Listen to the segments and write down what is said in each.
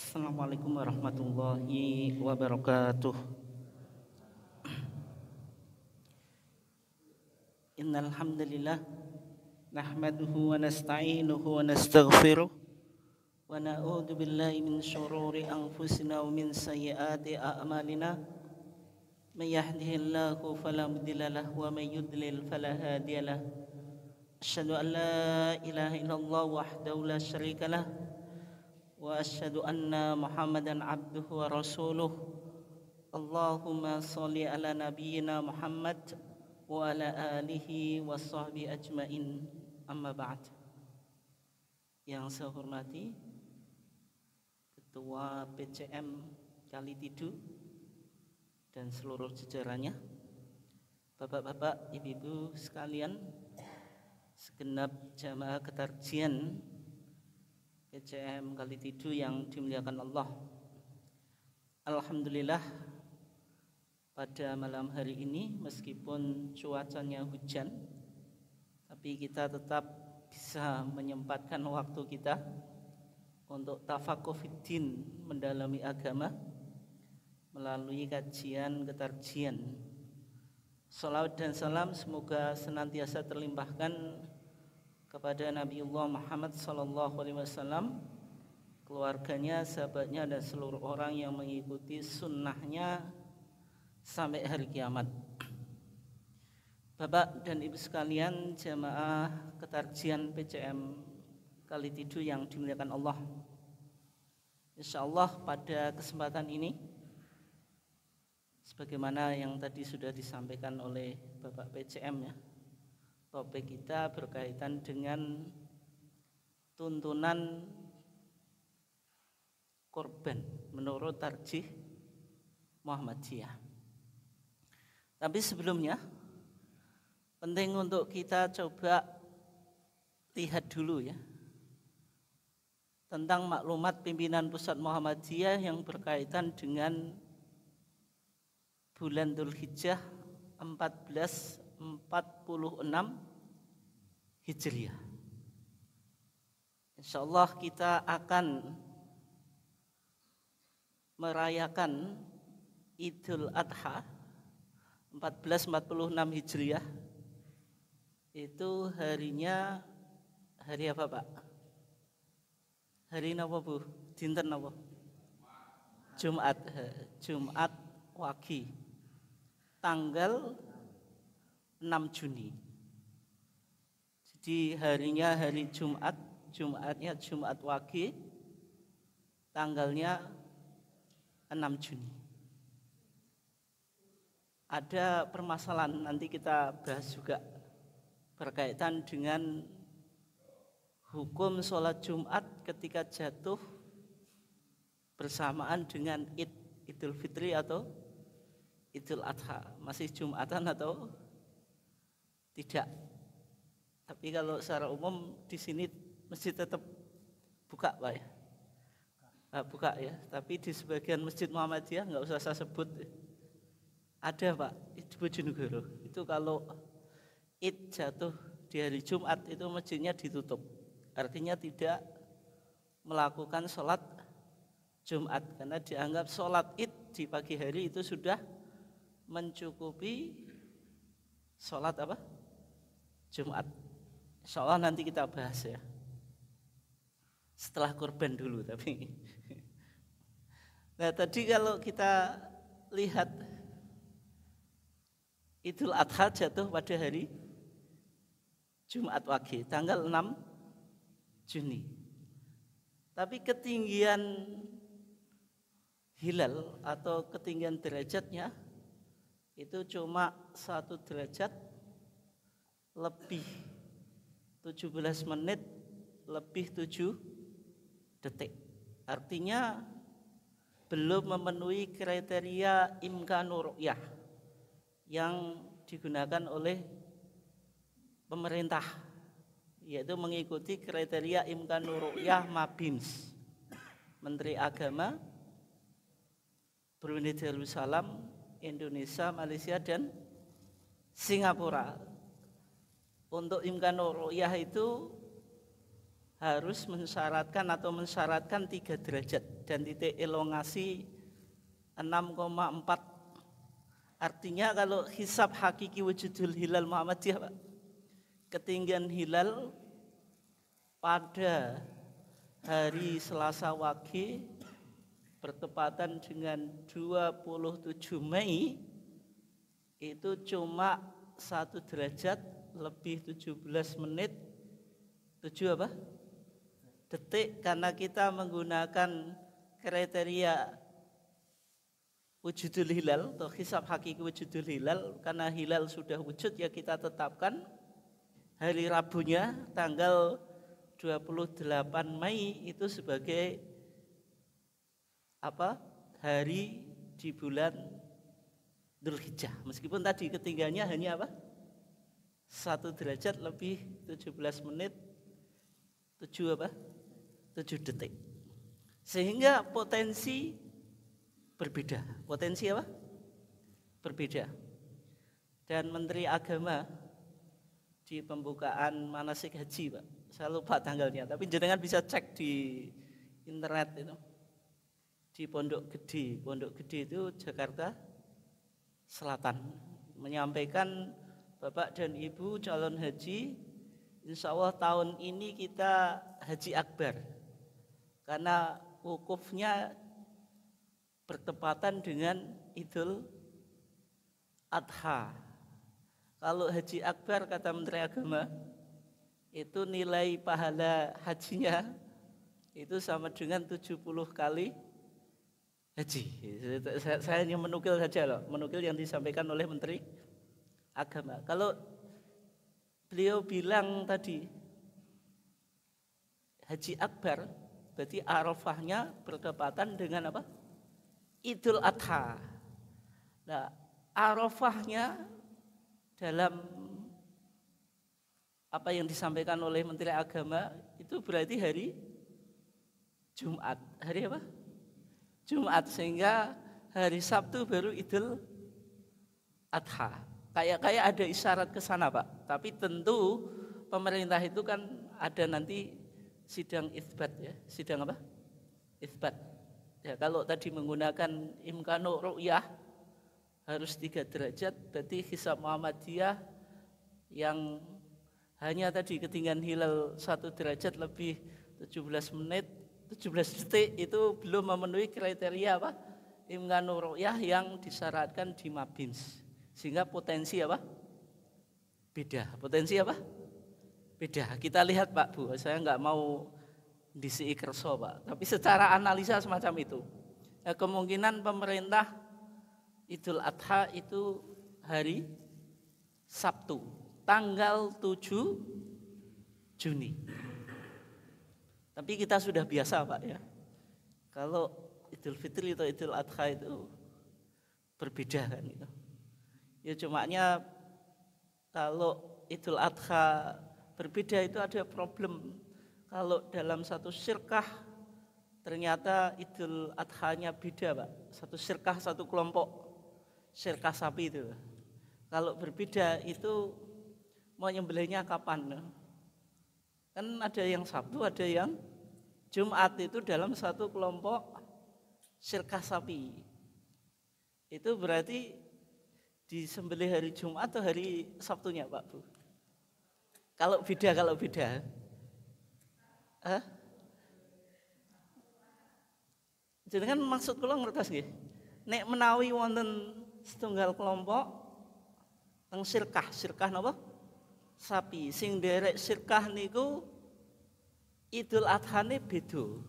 Assalamualaikum warahmatullahi wabarakatuh. Innal hamdalillah nahmaduhu wa nasta'inuhu wa nastaghfiruh wa na'udzu billahi min syururi anfusina wa min sayyiati a'malina. May yahdihillahu fala mudilla lahu wa may yudlil fala hadiyalah. Asyhadu an la ilaha illallah wahdahu la syarika lah wa asyhadu anna Muhammadan abduhu wa rasuluh. Allahumma sholli ala nabiyyina Muhammad wa ala alihi wa sahbihi ajmain. Amma ba'd. Yang saya hormati Ketua PCM Kalitidu dan seluruh jajarannya, Bapak-bapak, Ibu-ibu sekalian, segenap jamaah ketarjian PCM Kalitidu yang dimuliakan Allah. Alhamdulillah, pada malam hari ini meskipun cuacanya hujan, tapi kita tetap bisa menyempatkan waktu kita untuk tafaqquh fiddin, mendalami agama melalui kajian ketarjian. Salawat dan salam semoga senantiasa terlimpahkan kepada Nabiullah Muhammad SAW, keluarganya, sahabatnya, dan seluruh orang yang mengikuti sunnahnya sampai hari kiamat. Bapak dan Ibu sekalian, jamaah ketarjian PCM Kalitidu yang dimuliakan Allah, insyaallah pada kesempatan ini, sebagaimana yang tadi sudah disampaikan oleh Bapak PCM, ya, topik kita berkaitan dengan tuntunan korban menurut tarjih Muhammadiyah. Tapi sebelumnya penting untuk kita coba lihat dulu, ya, tentang maklumat pimpinan pusat Muhammadiyah yang berkaitan dengan bulan Dzulhijjah 1446 Hijriah. Insyaallah kita akan merayakan Idul Adha 1446 Hijriah. Itu harinya hari apa, Pak? Hari apa, Bu? Dinten apa? Jumat. Jumat Wage, tanggal 6 Juni. Jadi harinya hari Jumat, Jumatnya Jumat Wage, tanggalnya 6 Juni. Ada permasalahan, nanti kita bahas juga berkaitan dengan hukum sholat Jumat ketika jatuh bersamaan dengan Idul Fitri atau Idul Adha, masih Jumatan atau tidak. Tapi kalau secara umum di sini masjid tetap buka, Pak, ya. Buka, ya. Tapi di sebagian masjid Muhammadiyah nggak usah saya sebut, ada, Pak, di Bojonegoro. Itu kalau Id jatuh di hari Jumat itu masjidnya ditutup. Artinya tidak melakukan sholat Jumat karena dianggap sholat Id di pagi hari itu sudah mencukupi sholat apa? Jumat. Insyaallah nanti kita bahas, ya. Setelah kurban dulu tapi. Nah, tadi kalau kita lihat Idul Adha jatuh pada hari Jumat Wage, tanggal 6 Juni. Tapi ketinggian hilal atau ketinggian derajatnya itu cuma 1 derajat lebih 17 menit lebih 7 detik. Artinya belum memenuhi kriteria imkanur ru'yah yang digunakan oleh pemerintah, yaitu mengikuti kriteria imkanur ru'yah Mabims, Menteri Agama Brunei Darussalam, Indonesia, Malaysia, dan Singapura. Untuk imkanur ru'yah itu harus mensyaratkan 3 derajat dan titik elongasi 6,4. Artinya kalau hisab hakiki wujudul hilal Muhammadiyah, Pak, ketinggian hilal pada hari Selasa Wage bertepatan dengan 27 Mei itu cuma 1 derajat lebih 17 menit 7 detik, karena kita menggunakan kriteria wujudul hilal atau hisab hakiki wujudul hilal. Karena hilal sudah wujud, ya kita tetapkan hari Rabunya tanggal 28 Mei itu sebagai hari di bulan Dzulhijjah. Meskipun tadi ketinggiannya hanya 1 derajat lebih 17 menit 7 detik. Sehingga potensi berbeda. Potensi berbeda. Dan Menteri Agama di pembukaan manasik haji, Pak, saya lupa tanggalnya, tapi jenengan bisa cek di internet itu. Di Pondok Gede itu Jakarta Selatan, menyampaikan Bapak dan Ibu calon haji, insya Allah tahun ini kita haji akbar, karena wukufnya bertepatan dengan Idul Adha. Kalau haji akbar kata Menteri Agama itu nilai pahala hajinya itu sama dengan 70 kali haji. Saya hanya menukil saja loh, menukil yang disampaikan oleh Menteri Agama. Kalau beliau bilang tadi haji akbar, berarti Arafahnya bertepatan dengan Idul Adha. Nah, Arafahnya dalam apa yang disampaikan oleh Menteri Agama itu berarti hari Jumat. Hari apa? Jumat, sehingga hari Sabtu baru Idul Adha. Kayak ada isyarat ke sana, Pak. Tapi tentu pemerintah itu kan ada nanti sidang itsbat ya. Sidang apa? Itsbat. Ya, kalau tadi menggunakan imkanu ru'yah harus 3 derajat, berarti hisab Muhammadiyah yang hanya tadi ketinggian hilal 1 derajat lebih 17 menit 17 detik itu belum memenuhi kriteria imkanu ru'yah yang disyaratkan di Mabins. Sehingga potensi beda. Potensi beda. Kita lihat Pak Bu, saya nggak mau disi kerso Pak, tapi secara analisa semacam itu. Nah, kemungkinan pemerintah Idul Adha itu hari Sabtu tanggal 7 Juni. Tapi kita sudah biasa Pak ya, kalau Idul Fitri atau Idul Adha itu berbeda kan gitu. Ya cumanya kalau Idul Adha berbeda itu ada problem. Kalau dalam satu syirkah ternyata Idul Adha-nya beda Pak. Satu syirkah, satu kelompok syirkah sapi itu. Kalau berbeda itu mau nyembelihnya kapan? Kan ada yang Sabtu, ada yang Jumat, itu dalam satu kelompok syirkah sapi. Itu berarti disembelih hari Jumat atau hari Sabtunya Pak Bu? Kalau beda. Jadi kan maksud kula ngertos nggih. Nek menawi wonten setunggal kelompok teng syirkah napa? Sapi sing derek syirkah niku Idul Adha-ne beda.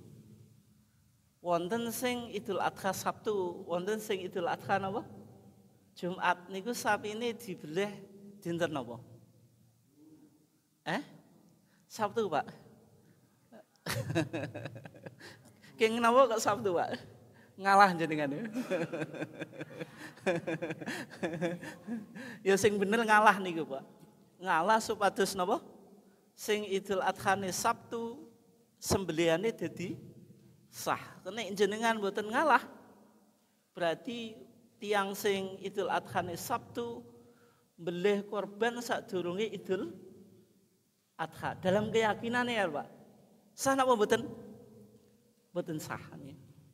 Wonten sing Idul Adha Sabtu, wonten sing Idul Adha napa? Jumat niku sapine dibelih dinten napa? Sabtu, Pak. Keng napa kok Sabtu, Pak? Ngalah jenengan ya. Ya sing bener ngalah niku, Pak. Ngalah supados napa? Sing Idul Adha-ne Sabtu, sembelihane dadi sah. Nek jenengan mboten ngalah, berarti tiang sing Idul Adha-ne Sabtu mbelih korban sadurunge Idul Adha. Dalam keyakinannya ya, Pak. Sah napa mboten? Mboten sah.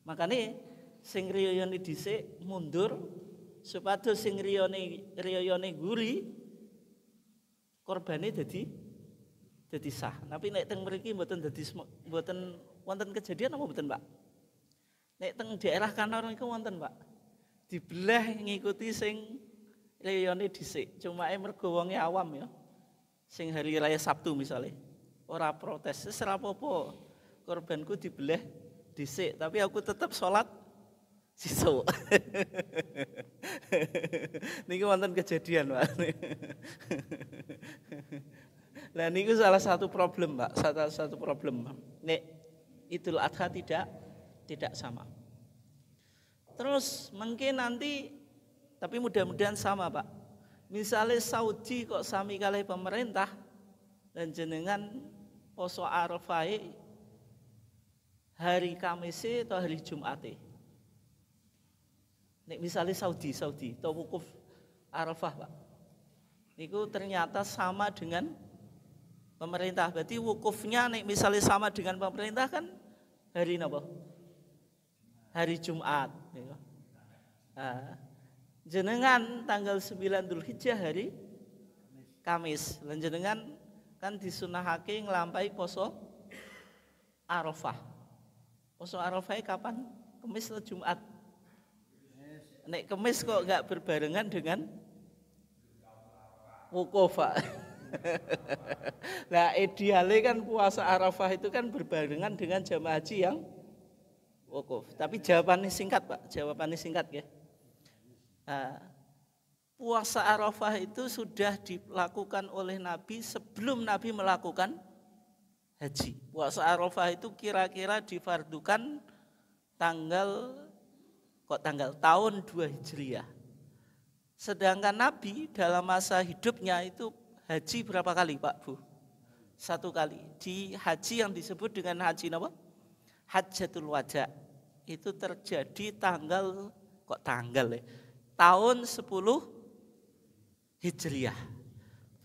Makane sing riyane dhisik mundur supados sing riyane guri korbane dadi sah. Tapi nek teng mriki mboten wonten kejadian apa mboten, Pak? Nek teng daerah Kanor niku wonten, Pak. Dibelah ngikuti sing riyane dhisik. Cuma mergo wonge awam ya. Sing hari raya Sabtu misalnya. Ora protes, wis ora apa-apa. Korbanku dibelah dhisik, tapi aku tetap sholat sisuk. Niki wonten kejadian, Pak. Nah niku salah satu problem, Pak. Salah satu problem. Nek Idul Adha tidak sama. Terus mungkin nanti, tapi mudah-mudahan sama, Pak. Misalnya Saudi kok sami kalih pemerintah dan jenengan poso Arafah hari Kamis atau hari Jumat. Nek misalnya Saudi atau wukuf Arafah, Pak. Niku ternyata sama dengan pemerintah. Berarti wukufnya nek misalnya sama dengan pemerintah kan hari napa? Hari Jumat. Nah, jenengan tanggal 9 Dzulhijjah hari Kamis. Lan jenengan kan disunahake nglampahi poso Arafah. Poso Arafah kapan? Kamis atau Jumat? Nek Kamis kok enggak berbarengan dengan wukuf, Pak. Nah, idealnya kan puasa Arafah itu kan berbarengan dengan jamaah haji yang wukuf. Tapi jawabannya singkat, Pak. Jawabannya singkat ya. Puasa Arafah itu sudah dilakukan oleh Nabi sebelum Nabi melakukan haji. Puasa Arafah itu kira-kira difardukan tahun 2 Hijriah. Sedangkan Nabi dalam masa hidupnya itu haji berapa kali, Pak, Bu? 1 kali. Di haji yang disebut dengan haji apa? Hajjatul Wada. Itu terjadi tahun 10 Hijriah.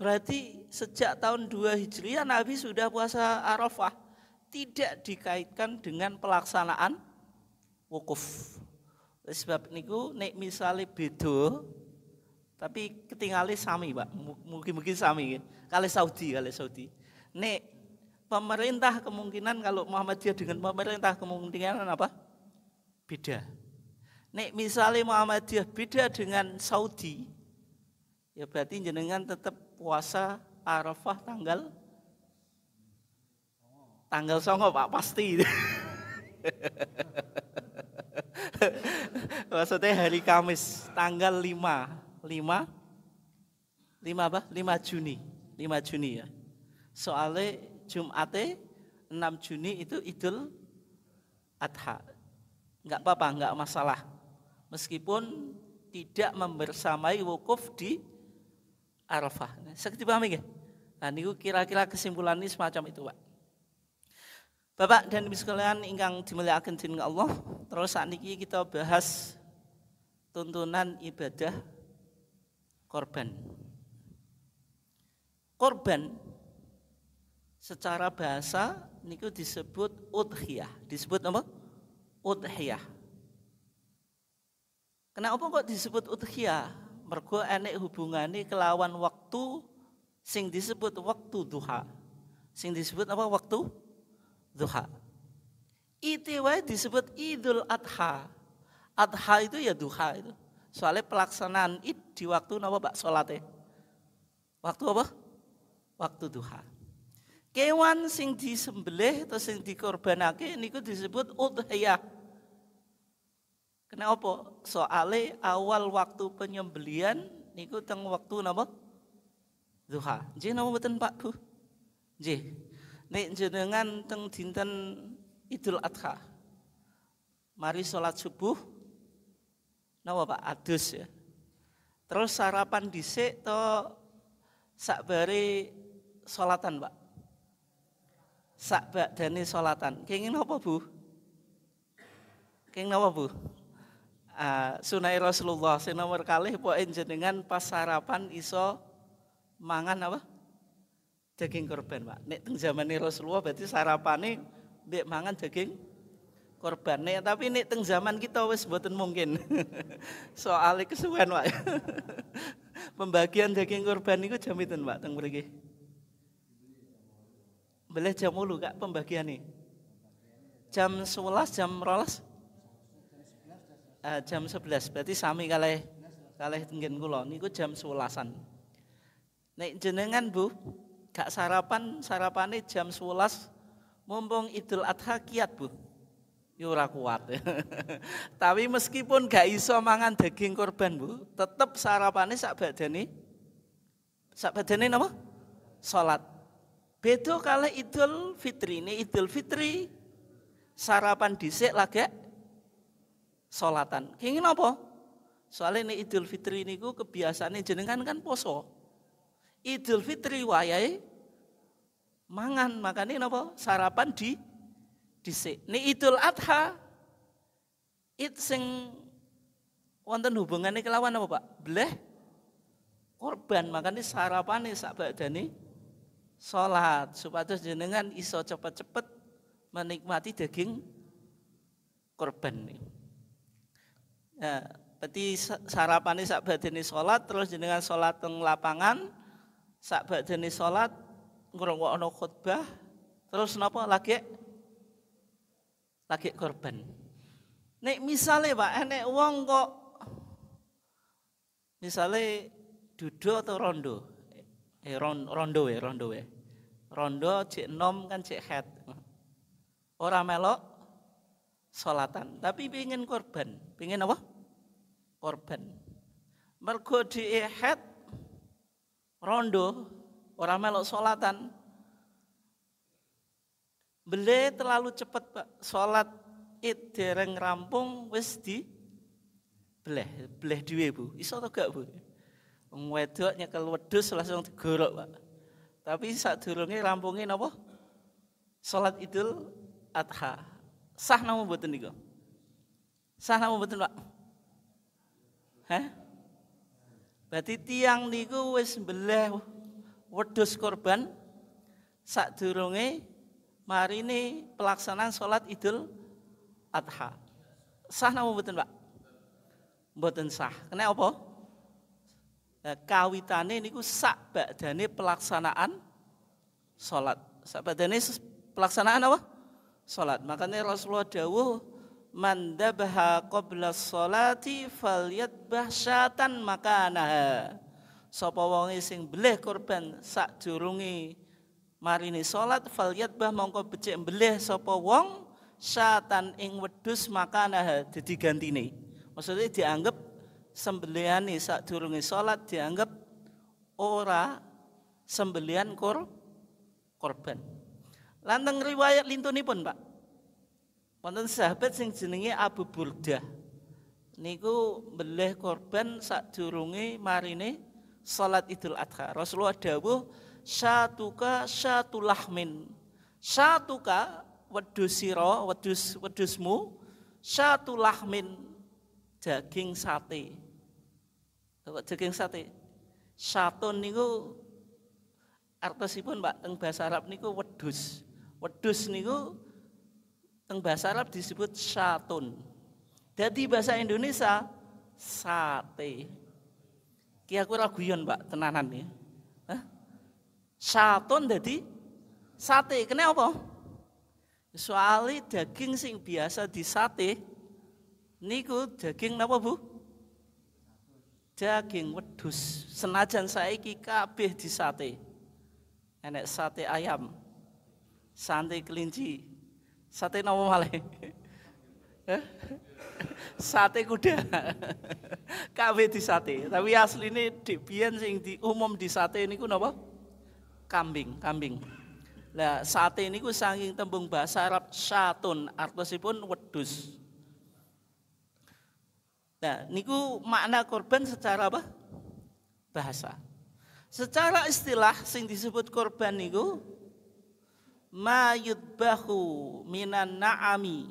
Berarti sejak tahun 2 Hijriah Nabi sudah puasa Arafah. Tidak dikaitkan dengan pelaksanaan wukuf. Sebab niku nek misale beda tapi ketinggalan sami, Pak. Mungkin sami kali Saudi. Nek pemerintah kemungkinan kalau Muhammadiyah dengan pemerintah kemungkinan apa? Beda. Nek misalnya Muhammadiyah beda dengan Saudi, ya berarti jenengan tetap puasa Arafah tanggal 9, Pak, pasti. Maksudnya hari Kamis tanggal 5 Juni ya. Soalnya Jumatnya 6 Juni itu Idul Adha. Enggak apa-apa, enggak masalah. Meskipun tidak membersamai wukuf di Arafah. Sakit dipahami nggih? Nah niku kira-kira kesimpulan ini semacam itu, Pak. Bapak dan Ibu sekalian ingkang dimulyakaken dening Allah, terus saat ini kita bahas tuntunan ibadah korban. Korban secara bahasa niku disebut udhiyah. Disebut apa? Udhiyah. Kenapa kok disebut udhiyah? Mergo enek hubungane kelawan waktu sing disebut waktu duha. Sing disebut apa? Waktu duha. Itu wae disebut Idul Adha. Adha itu ya duha itu. Soalnya pelaksanaan Id di waktu napa, Pak, salate? Waktu apa? Waktu duha. Kewan sing disembelih atau sing dikorbanake niku disebut udhiyah. Kenapa? Soalnya awal waktu penyembelian niku teng waktu napa? Duha. Nggih napa mboten, Pak, Bu? Nggih. Nek jenengan teng dinten Idul Adha. Mari sholat subuh. Napa, Pak? Adus ya. Terus sarapan dhisik to sakbare sholatan, Pak. Sakbadane sholatan. Kenging napa, Bu? Kenging napa, Bu? Sunai Rasulullah sing nomor kalih pokoke jenengan pas sarapan iso mangan apa? daging korban, Pak. Nek teng zamane Rasulullah berarti sarapane mbek mangan daging korban. Nek tapi nek teng zaman kita wis mboten mungkin. Soale kesuwen, Pak. Pembagian daging korban niku jam pinten, Pak, teng mriki? Boleh jam 8 Kak pembagiane. Jam 11, jam 12? Jam 11. Berarti sami kalih tenggen kula niku jam 11-an. Nek jenengan Bu gak sarapane jam 11 mumpung Idul Adha kiat Bu. Ya ora kuat. Tapi meskipun gak iso mangan daging korban Bu, tetep sarapane sak badane napa? Salat. Beda kalih Idul Fitri. Ini Idul Fitri sarapan dhisik lagi salatan. Kenging napa? Soalnya ini Idul Fitri niku kebiasaane jenengan kan poso. Idul Fitri wayahe mangan, makane napa? Sarapan dhisik. Nek Idul Adha sing wonten hubungane kelawan apa, Pak? Bleh korban, makane sarapane sak badane salat supados jenengan iso cepet-cepet menikmati daging korban. Nah, berarti sarapane sak badane salat terus jenengan salat teng lapangan, sak badane salat ngrungokno khutbah terus napa lagi korban. Nek misale Pak enek wong kok misale dudo atau rondo. Rondo cek nom kan cek head. Ora melok salatan, tapi pengen korban. Pengen apa? Korban. Mergo di head rondo ora melok salatan. Bele terlalu cepat Pak. Salat id dereng rampung wis di bleh dhewe Bu. Iso to gak Bu? Wong wedok nyekel wedhus langsung digorok Pak. Tapi sadurunge rampunge napa? Salat Idul Adha. Sah napa mboten niku? Sah napa mboten Pak? Hah? Berarti tiang niku wis mbeleh wedhus korban sadurunge marine pelaksanaan salat Idul Adha. Sah napa mboten Pak? Mboten sah. Kena apa? Kawitane niku sak badane pelaksanaan salat. Sak badane pelaksanaan apa? Salat. Makanya Rasulullah dawuh man dabaha qabla sholati falyadbah syatan makanaha. Sapa wonge sing bleh korban sadurunge marini salat falyadbah mongko becik bleh sapa wong syatan ing wedhus makanaha dadi gantine. Maksudnya dianggap sembelihane sadurunge salat dianggap ora sembelihan korban. Lanteng riwayat lintunipun Pak. Wonten sahabat sing jenenge Abu Burdah. Niku mbelih korban sadurunge marine salat Idul Adha. Rasulullah dawuh syatuka syatulahmin. Syatuka wedhus sira, wedhusmu syatulahmin daging sate. Daging sate. Syatun niku artosipun Pak teng bahasa Arab niku wedhus. Wedhus niku teng bahasa Arab disebut syatun. Dadi bahasa Indonesia sate. Ki aku ora guyon Pak tenanan ya. Syatun dadi sate. Kenapa? Soale daging sing biasa disate niku daging napa Bu? Daging wedhus. Senajan saiki kabeh disate. Enek sate ayam, sate kelinci, sate napa malih? Sate kuda. Kabeh disate. Tapi asline dik biyen sing umum disate niku napa? Kambing. Lah sate niku saking tembung bahasa Arab syatun, artosipun wedhus. Nah, niku makna korban secara apa? Bahasa. Secara istilah sing disebut korban niku ma yudbahu minan na'ami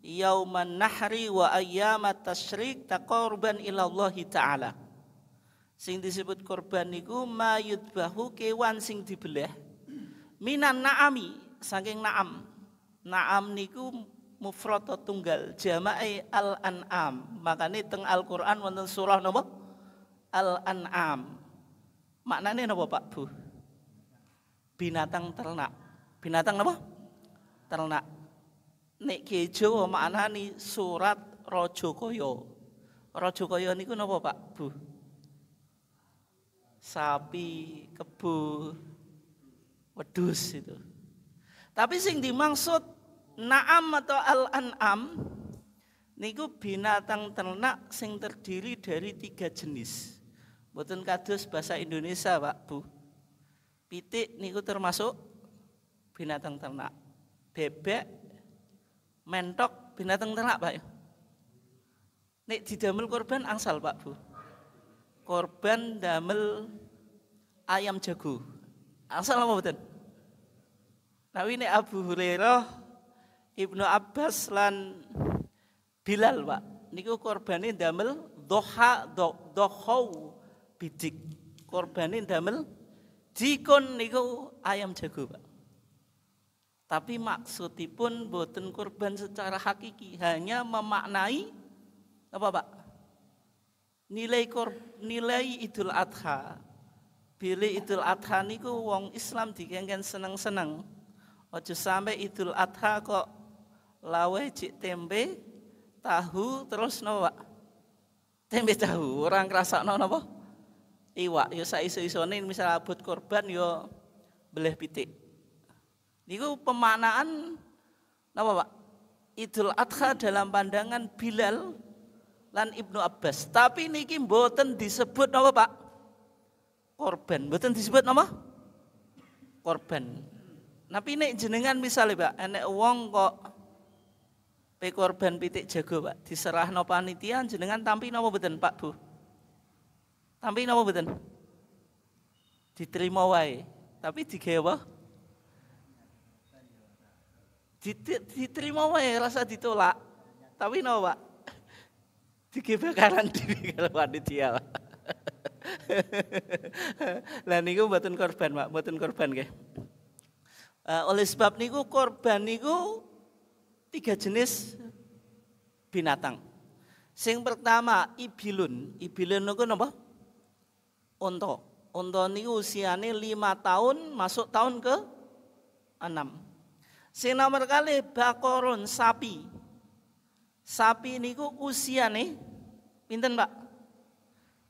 yauman nahri wa ayyamat tasyrik taqarruban ila Allah taala. Sing disebut korban niku ma yudbahu kewan sing dibeleh Minan na'ami saking na'am. Na'am niku mufrad tunggal, jama'i al-an'am. Makane teng Al-Qur'an wonten surah napa? Al-An'am. Maknane napa Pak Bu? Binatang ternak. Binatang napa? Ternak. Nek ki Jawa maknani surat Rajakaya. Rajakaya niku napa Pak Bu? Sapi, kebo, wedhus itu. Tapi sing dimaksud na'am atau al-an'am niku binatang ternak sing terdiri dari 3 jenis. Mboten kados bahasa Indonesia, Pak Bu. Pitik niku termasuk binatang ternak. Bebek, mentok binatang ternak, Pak. Nek didamel korban angsal, Pak Bu. Korban damel ayam jago. Angsal apa mboten? Tapi nek Abu Hurairah, Ibnu Abbas lan Bilal, Pak, niku korbane damel dohau bidik. Korbane damel dikon niku ayam jago, Pak. Tapi maksudipun boten korban secara hakiki, hanya memaknai apa, Pak? Nilai Idul Adha. Bila Idul Adha niku wong Islam dikengken seneng-seneng. Aja sampai Idul Adha kok lawe cik tempe, tahu terus napa? Tempe tahu, orang ngrasakno napa? Iwak, ya saiso-isone misal abot korban ya beleh pitik. Niku pemaknaan napa, Pak? Idul Adha dalam pandangan Bilal lan Ibnu Abbas. Tapi niki mboten disebut napa, Pak? Korban, mboten disebut napa? Korban. Tapi nek jenengan misalnya, Pak, enek wong kok pe korban pitik jago, Pak, diserahno panitia jenengan tampi napa mboten, Pak Bu? Tampi napa mboten? Diterima wae. Tapi digawe apa? Diterima wae, rasa ditolak. Tapi napa, Pak? Digawe bakaran dhewe karo panitia, Pak. Lah niku mboten korban, Pak, mboten korban nggih. Oleh sebab niku korban niku 3 jenis binatang. Sing pertama ibilun. Ibilun niku napa? Unta. Unta niku usiane 5 tahun masuk tahun ke 6. Sing nomor kali bakorun sapi. Sapi niku usiane pinten, Pak?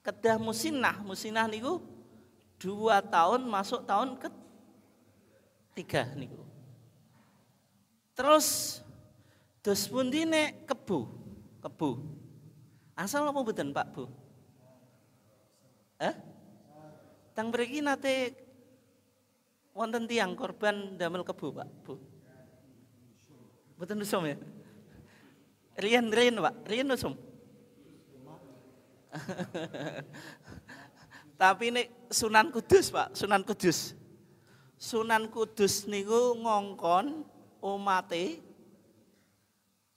Kedah musinah. Musinah niku 2 tahun masuk tahun ke 3 niku. Terus dos pundi nek kebo. Asal apa mboten, Pak Bu? Tang mriki nate wonten tiyang korban damel kebo, Pak Bu. Mboten usum ya? Riyen Pak, riyen usum. Tapi nek Sunan Kudus, Pak, Sunan Kudus. Sunan Kudus niku ngongkon umate.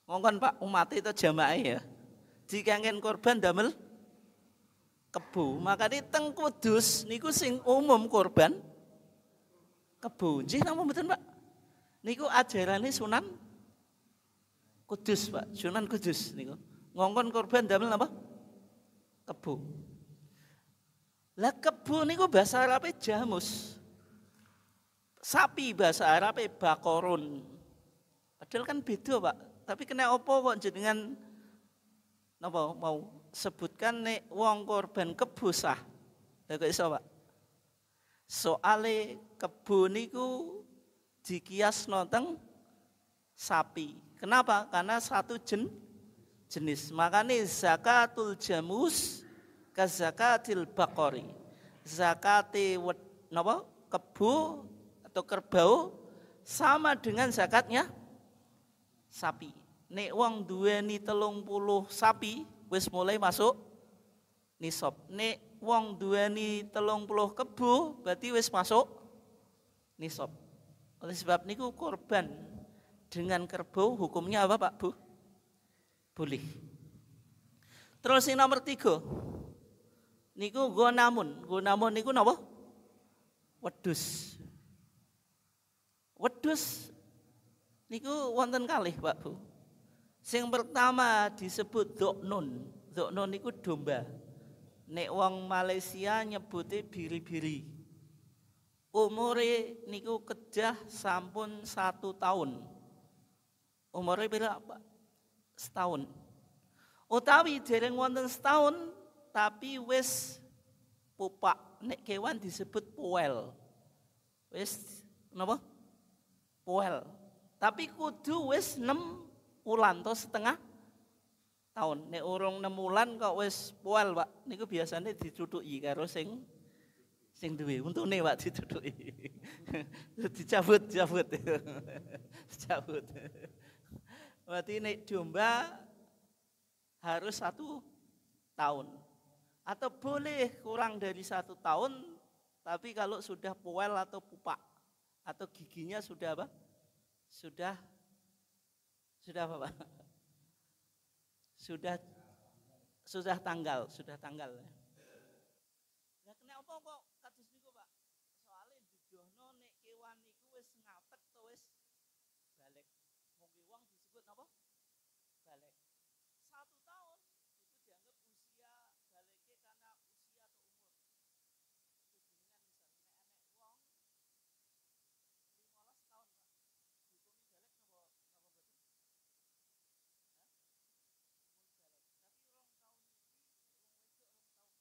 Ngongkon, Pak, umate itu jamaah ya. Dikengken korban damel kebo. Makane teng Kudus niku sing umum korban kebo. Nggih napa mboten, Pak? Niku ajarane Sunan Kudus, Pak. Sunan Kudus niku. Ngongkon korban damel napa? Kebo. Lah kebo niku bahasa Arabe jamus. Sapi bahasa Arabe bakorun. Padahal kan beda, Pak. Tapi kena apa kok jenengan napa mau sebutkan nek wong korban kebo sah. Lha kok iso, Pak? Soale kebo niku dikiasno teng sapi. Kenapa? Karena satu jenis. Makanya zakatul jamus ka zakatil baqari. Zakate napa? Kebo atau kerbau sama dengan zakatnya sapi. Nek wong duweni 30 sapi wis mulai masuk nisab. Nek wong duweni 30 kebo berarti wis masuk nisab. Oleh sebab niku korban dengan kerbau hukumnya apa, Pak Bu? Boleh. Terus yang nomor 3 niku gonamun. Gonamun niku napa? Wedhus. Wedhus niku wonten kalih Pak Bu. Sing pertama disebut dhoknun. Dhoknun niku domba. Nek wong Malaysia nyebute biri-biri. Umure niku kedah sampun 1 tahun. Umure pira Pak? Setahun. Utawi dereng wonten setahun tapi wis pupak. Nek kewan disebut poel. Wis napa? Poel. Tapi kudu wis 6 wulan atau setengah tahun. Nek urung 6 wulan kok wis poel, Pak. Niku biasanya dicutuki karo sing duwe. Untune Pak dicutuki. Dicabut. Dicabut. Berarti nek domba harus 1 tahun. Atau boleh kurang dari 1 tahun, tapi kalau sudah poel atau pupak atau giginya sudah apa? Sudah apa Pak? Sudah tanggal. Lah kena apa kok kados niku Pak? Soale dijono nek kewan niku wis ngapet to wis balik. Wong wong disebut apa? Balik. 1 tahun itu dianggap usia baliknya karena usia atau umur. Dengan misalnya nek wong 15 tahun Pak. Dihukumi balik napa boten? Hah? Tapi rong tahun iki wong wedok 2 tahun.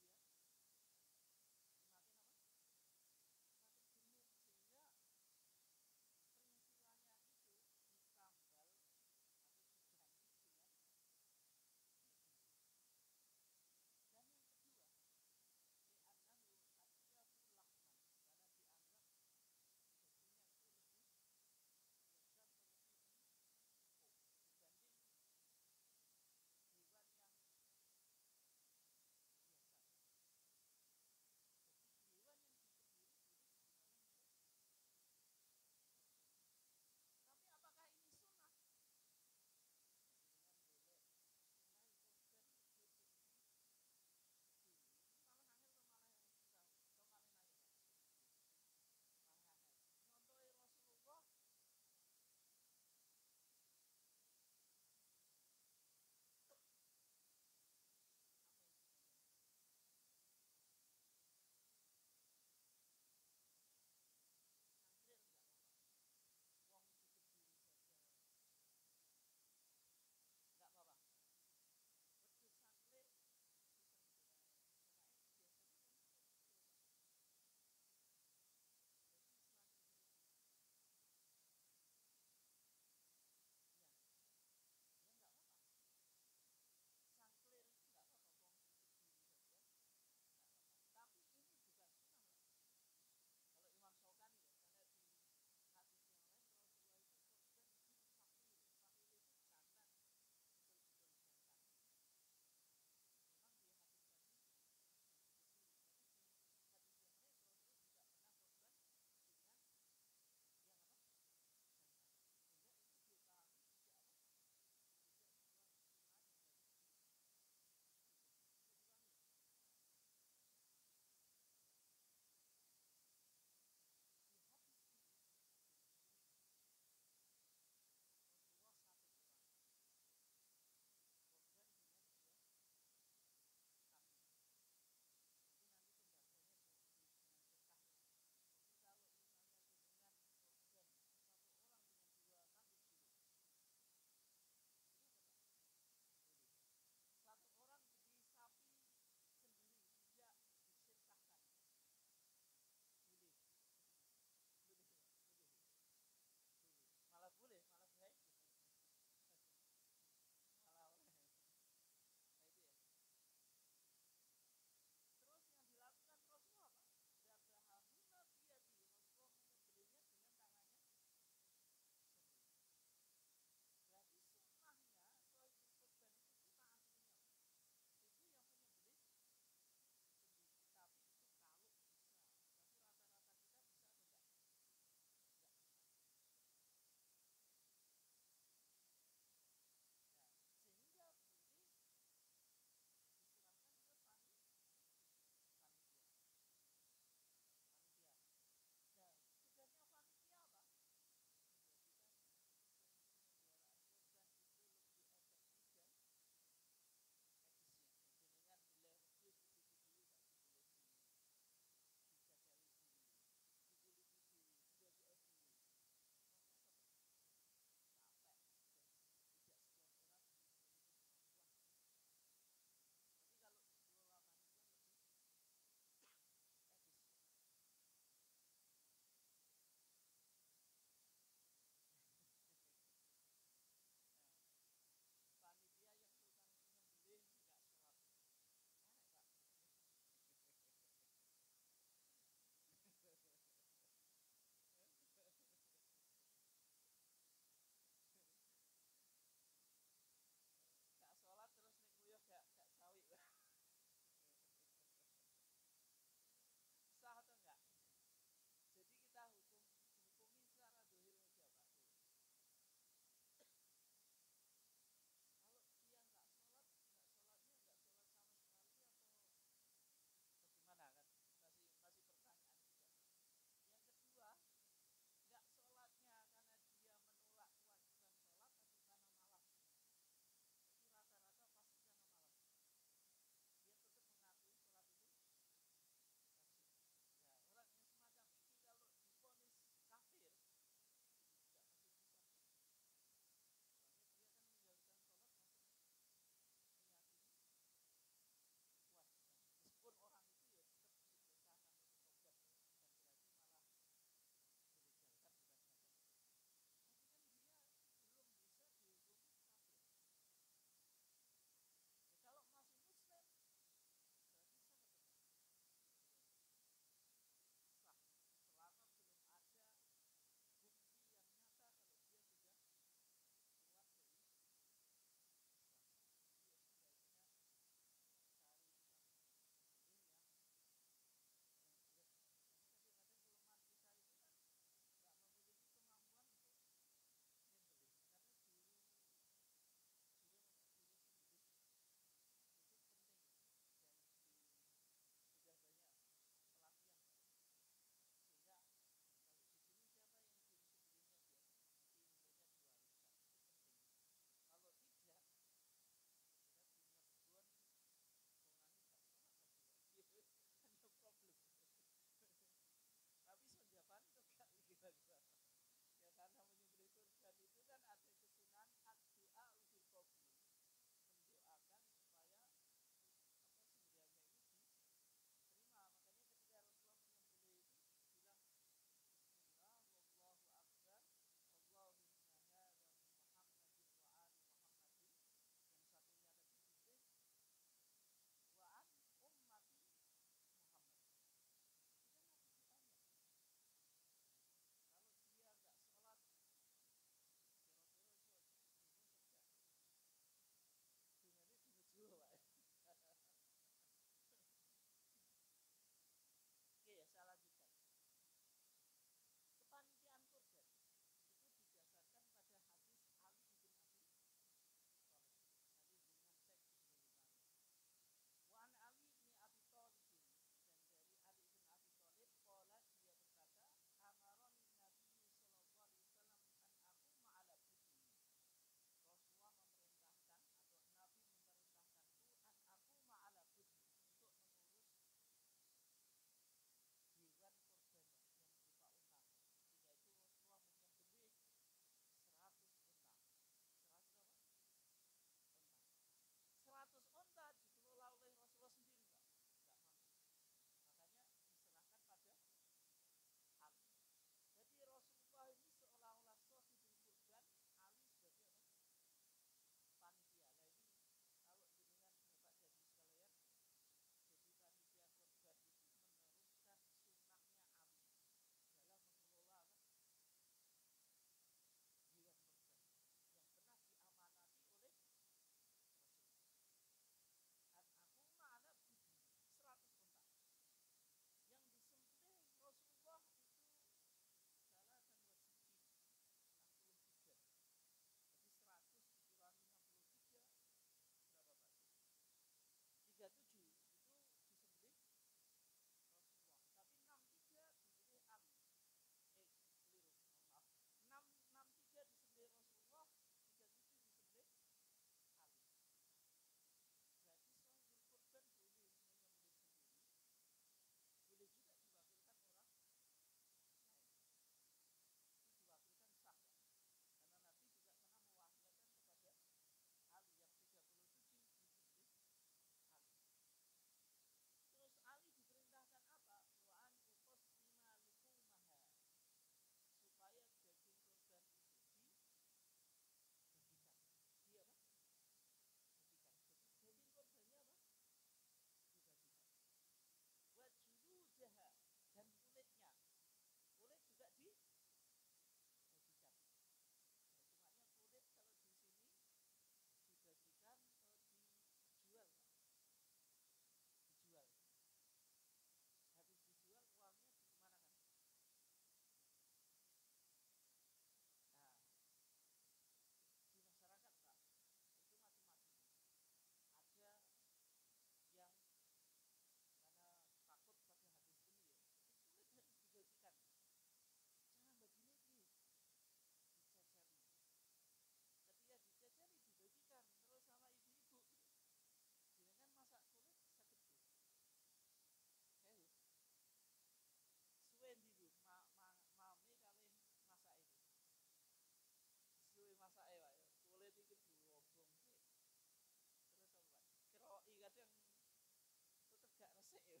ya.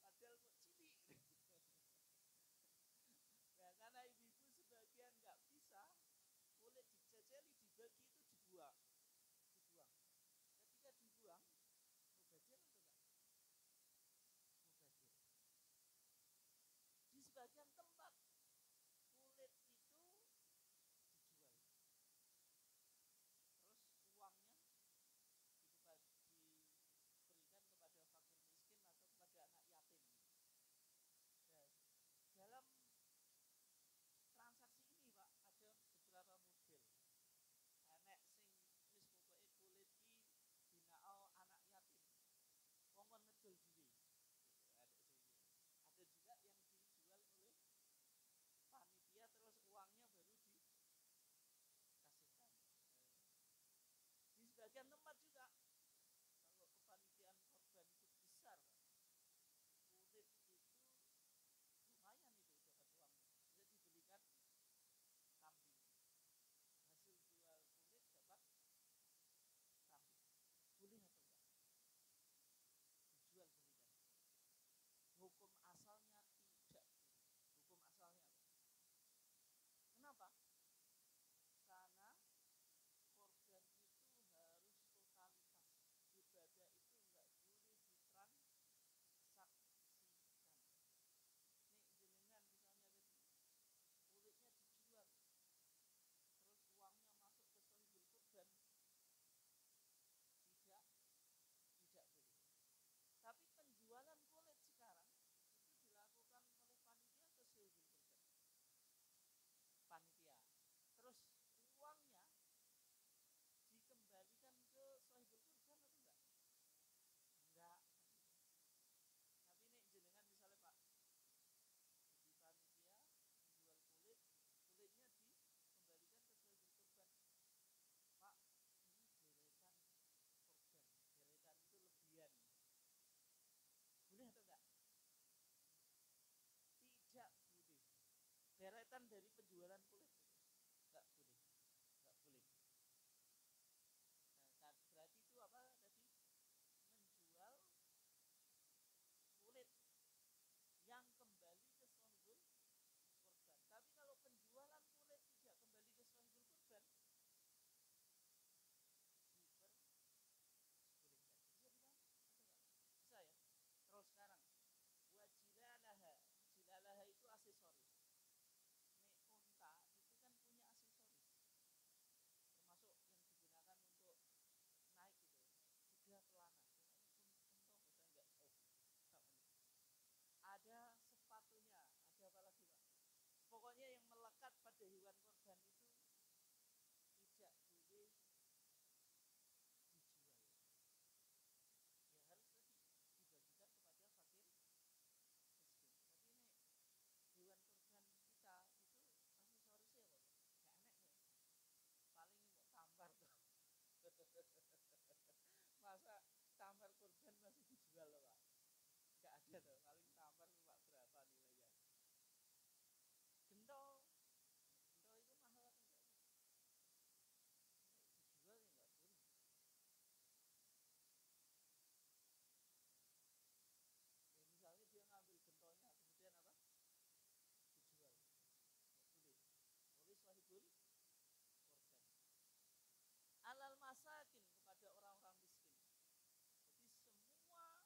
Padahal kok cilik. Nah, karena ibu-ibu sebagian nggak bisa, kulit dijajali, dibagi itu dibuang. Ketika dibuang, mubazir atau enggak? Mubazir. Di sebagian tempat kulit itu dijual. Terus uangnya diberikan kepada fakir miskin atau kepada anak yatim. Dan dalam transaksi ini Pak ada beberapa model. Enek sing wis pokoke kulit iki binao anak yatim. Wong kon ngedol dhewe. Ada juga yang dijual oleh panitia terus uangnya baru dikasihkan. Di sebagian tempat juga kalau kepanitiaan korban itu besar, kulit itu lumayan itu dapat uang. Bisa dibelikan kambing. Hasil jual kulit dapat kambing. Boleh atau enggak? Dijual belikan. Hukum asalnya tidak. Hukum asalnya apa? Kenapa? Karena korban itu harus totalitas. Ibadah itu enggak boleh ditransaksikan. Nih jenengan misalnya kulitnya dijual, terus uangnya masuk ke shahidul kurban, tidak boleh. Tapi penjualan kulit sekarang itu dilakukan oleh panitia atau shahidul kurban? Panitia. Terus uangnya dikembalikan ke shahidul kurban atau enggak? Enggak. Tapi ini jenengan misalnya Pak di panitia menjual kulit, kulitnya dikembalikan ke shahidul kurban. Pak, ini deretan korban, deretan itu lebihan. Boleh atau enggak? Tidak boleh. Deretan dari penjualan kulit itu enggak boleh. Enggak boleh. Nah, berarti itu apa tadi? Menjual kulit yang kembali ke shahidul kurban. Tapi kalau penjualan kulit tidak kembali ke shahidul kurban, diperbolehkan. Bisa dipahami atau enggak? Bisa ya? Terus sekarang wajilalaha. Jilalaha itu aksesoris. Nek unta itu kan punya aksesoris. Termasuk yang digunakan untuk naik gitu. Kuda pelana. Unta bisa enggak? Oh. Ada sepatunya, ada apa lagi Pak? Pokoknya yang melekat pada hewan korban itu tidak boleh dijual. Ya harus dibagikan kepada fakir miskin. Tapi ini hewan korban kita itu aksesorisnya apa? Gak enak ya. Paling mau tampar tuh. Masa tampar korban masih dijual loh Pak? Gak ada tuh. Paling tampar Pak berapa nilainya? Gentol itu mahal atau enggak? Dijual ya enggak boleh. Ya, misalnya dia ngambil gentolnya kemudian apa? Dijual. Enggak boleh. Oleh shahidul kurban. Alal masakin kepada orang-orang miskin. Jadi semua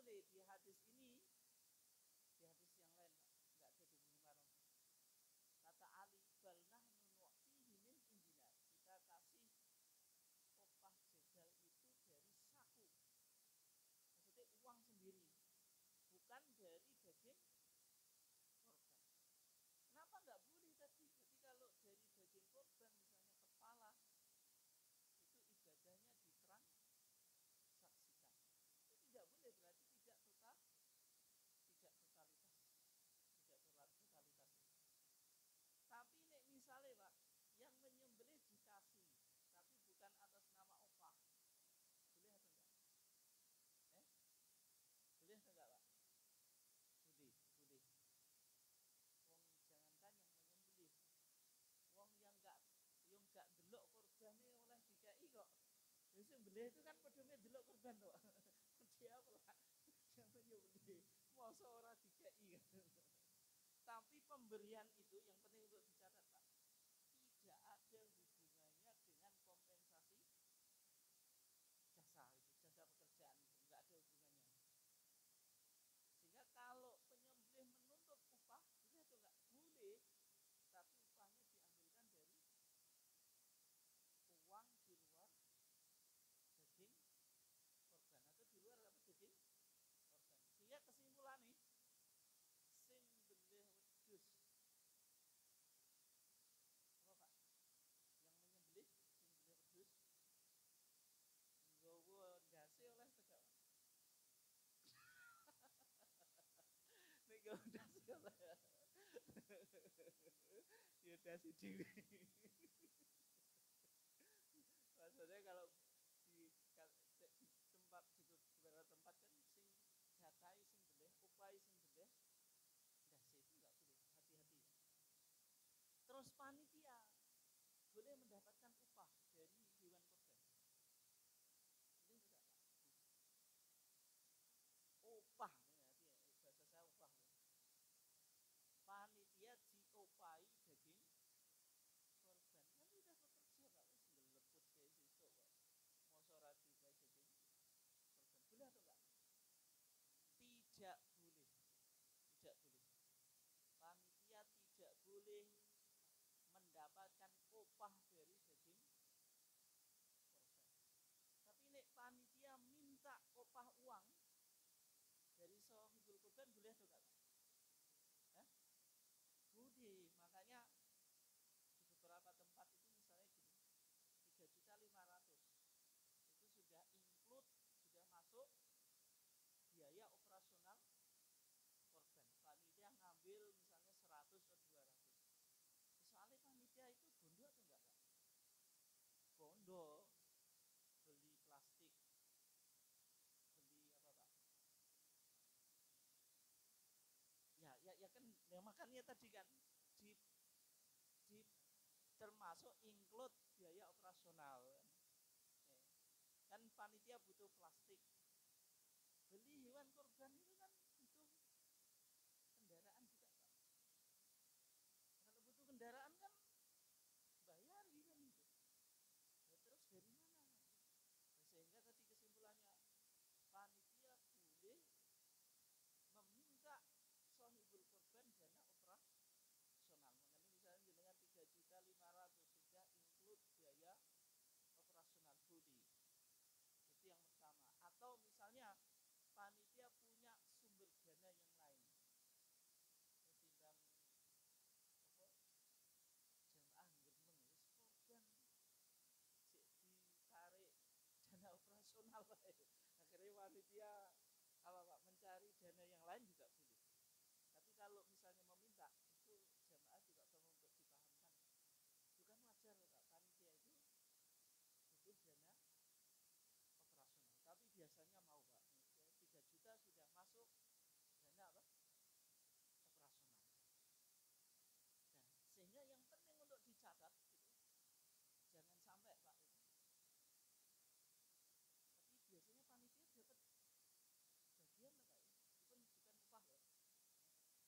boleh di hadis ini, di hadis yang lain Pak, nggak ada di Bukhari. Kata Ali, bal nahnu nu'tihi min indina. Kita kasih opah jegal itu dari saku. Maksudnya uang sendiri, bukan dari daging korban. Kenapa nggak boleh tadi? Jadi kalau dari daging korban, misalnya kepala, itu ibadahnya ditransaksikan. Itu tidak boleh, berarti tidak totalitas. Tapi nek misalnya Pak, yang menyembelih dikasih, tapi bukan atas nama opah, boleh atau enggak? Boleh atau enggak Pak? Boleh. Wong jangankan yang menyembelih, wong yang enggak delok korbane oleh dikai kok. Wis sembelih itu kan padha delok korban kok. Dia apa yang menyembelih, masa ora dikai kan. Tapi pemberian itu yang penting untuk dicatat Pak, tidak ada hubungannya dengan kompensasi jasa pekerjaan, itu enggak ada hubungannya. Sehingga kalau penyembelih menuntut upah, boleh atau enggak? Boleh, tapi upahnya diambilkan dari uang di luar daging korban atau di luar apa daging korban. Sehingga kesimpulan nih, sing belih wedhus apa Pak? Yang menyembelih sing belih wedhus nggawa ndase oleh tegak Pak. Nek nggawa ndase oleh ya ndase dhewe. Maksudnya kalau di tempat di beberapa tempat kan sing jatai sing belih, upai sing belih, ndase itu enggak boleh, hati-hati. Terus panitia boleh mendapatkan upah dari hewan korban. Ini enggak Pak? Upah, bahasa saya upah. Panitia diopai daging korban. Kan udah bekerja Pak, wis ngeleput kayak sesuk kok. Mosok ora diopai daging korban. Boleh atau enggak? Tidak boleh. Panitia tidak boleh mendapatkan upah dari daging korban. Tapi nek panitia minta upah uang dari sahibul korban, boleh atau enggak? Boleh. Makanya di beberapa tempat itu misalnya gini, 3.500.000 itu sudah include, sudah masuk biaya operasional korban. Panitia ngambil misalnya 100 atau 200. Soalnya panitia itu bondo atau enggak Pak? Bondo, beli plastik, beli apa Pak? Ya kan, ya makanya tadi kan di termasuk include biaya operasional kan panitia butuh plastik, beli hewan korban itu kan butuh kendaraan juga Pak. Kalau butuh kendaraan kan bayar kan itu. Ya, terus dari mana? Sehingga tadi kesimpulannya, panitia boleh meminta sahibul korban dana operasional. Makanya misalnya dengan 3.500.000 sudah include biaya operasional, boleh. Itu yang pertama. Atau misalnya panitia punya sumber dana yang lain, ketimbang jamaah geremeng wis korban ditarik dana operasional. Akhirnya panitia apa Pak, mencari dana yang lain juga boleh. Tapi kalau misalnya meminta, itu jamaah juga perlu untuk dipahamkan. Itu kan wajar Pak, panitia itu butuh dana operasional. Tapi biasanya mau Pak, 3 juta sudah masuk dana apa? Operasional. Nah, sehingga yang penting untuk dicatat itu, jangan sampai Pak itu. Tapi biasanya panitia dapat bagian Pak, itu bukan upah loh.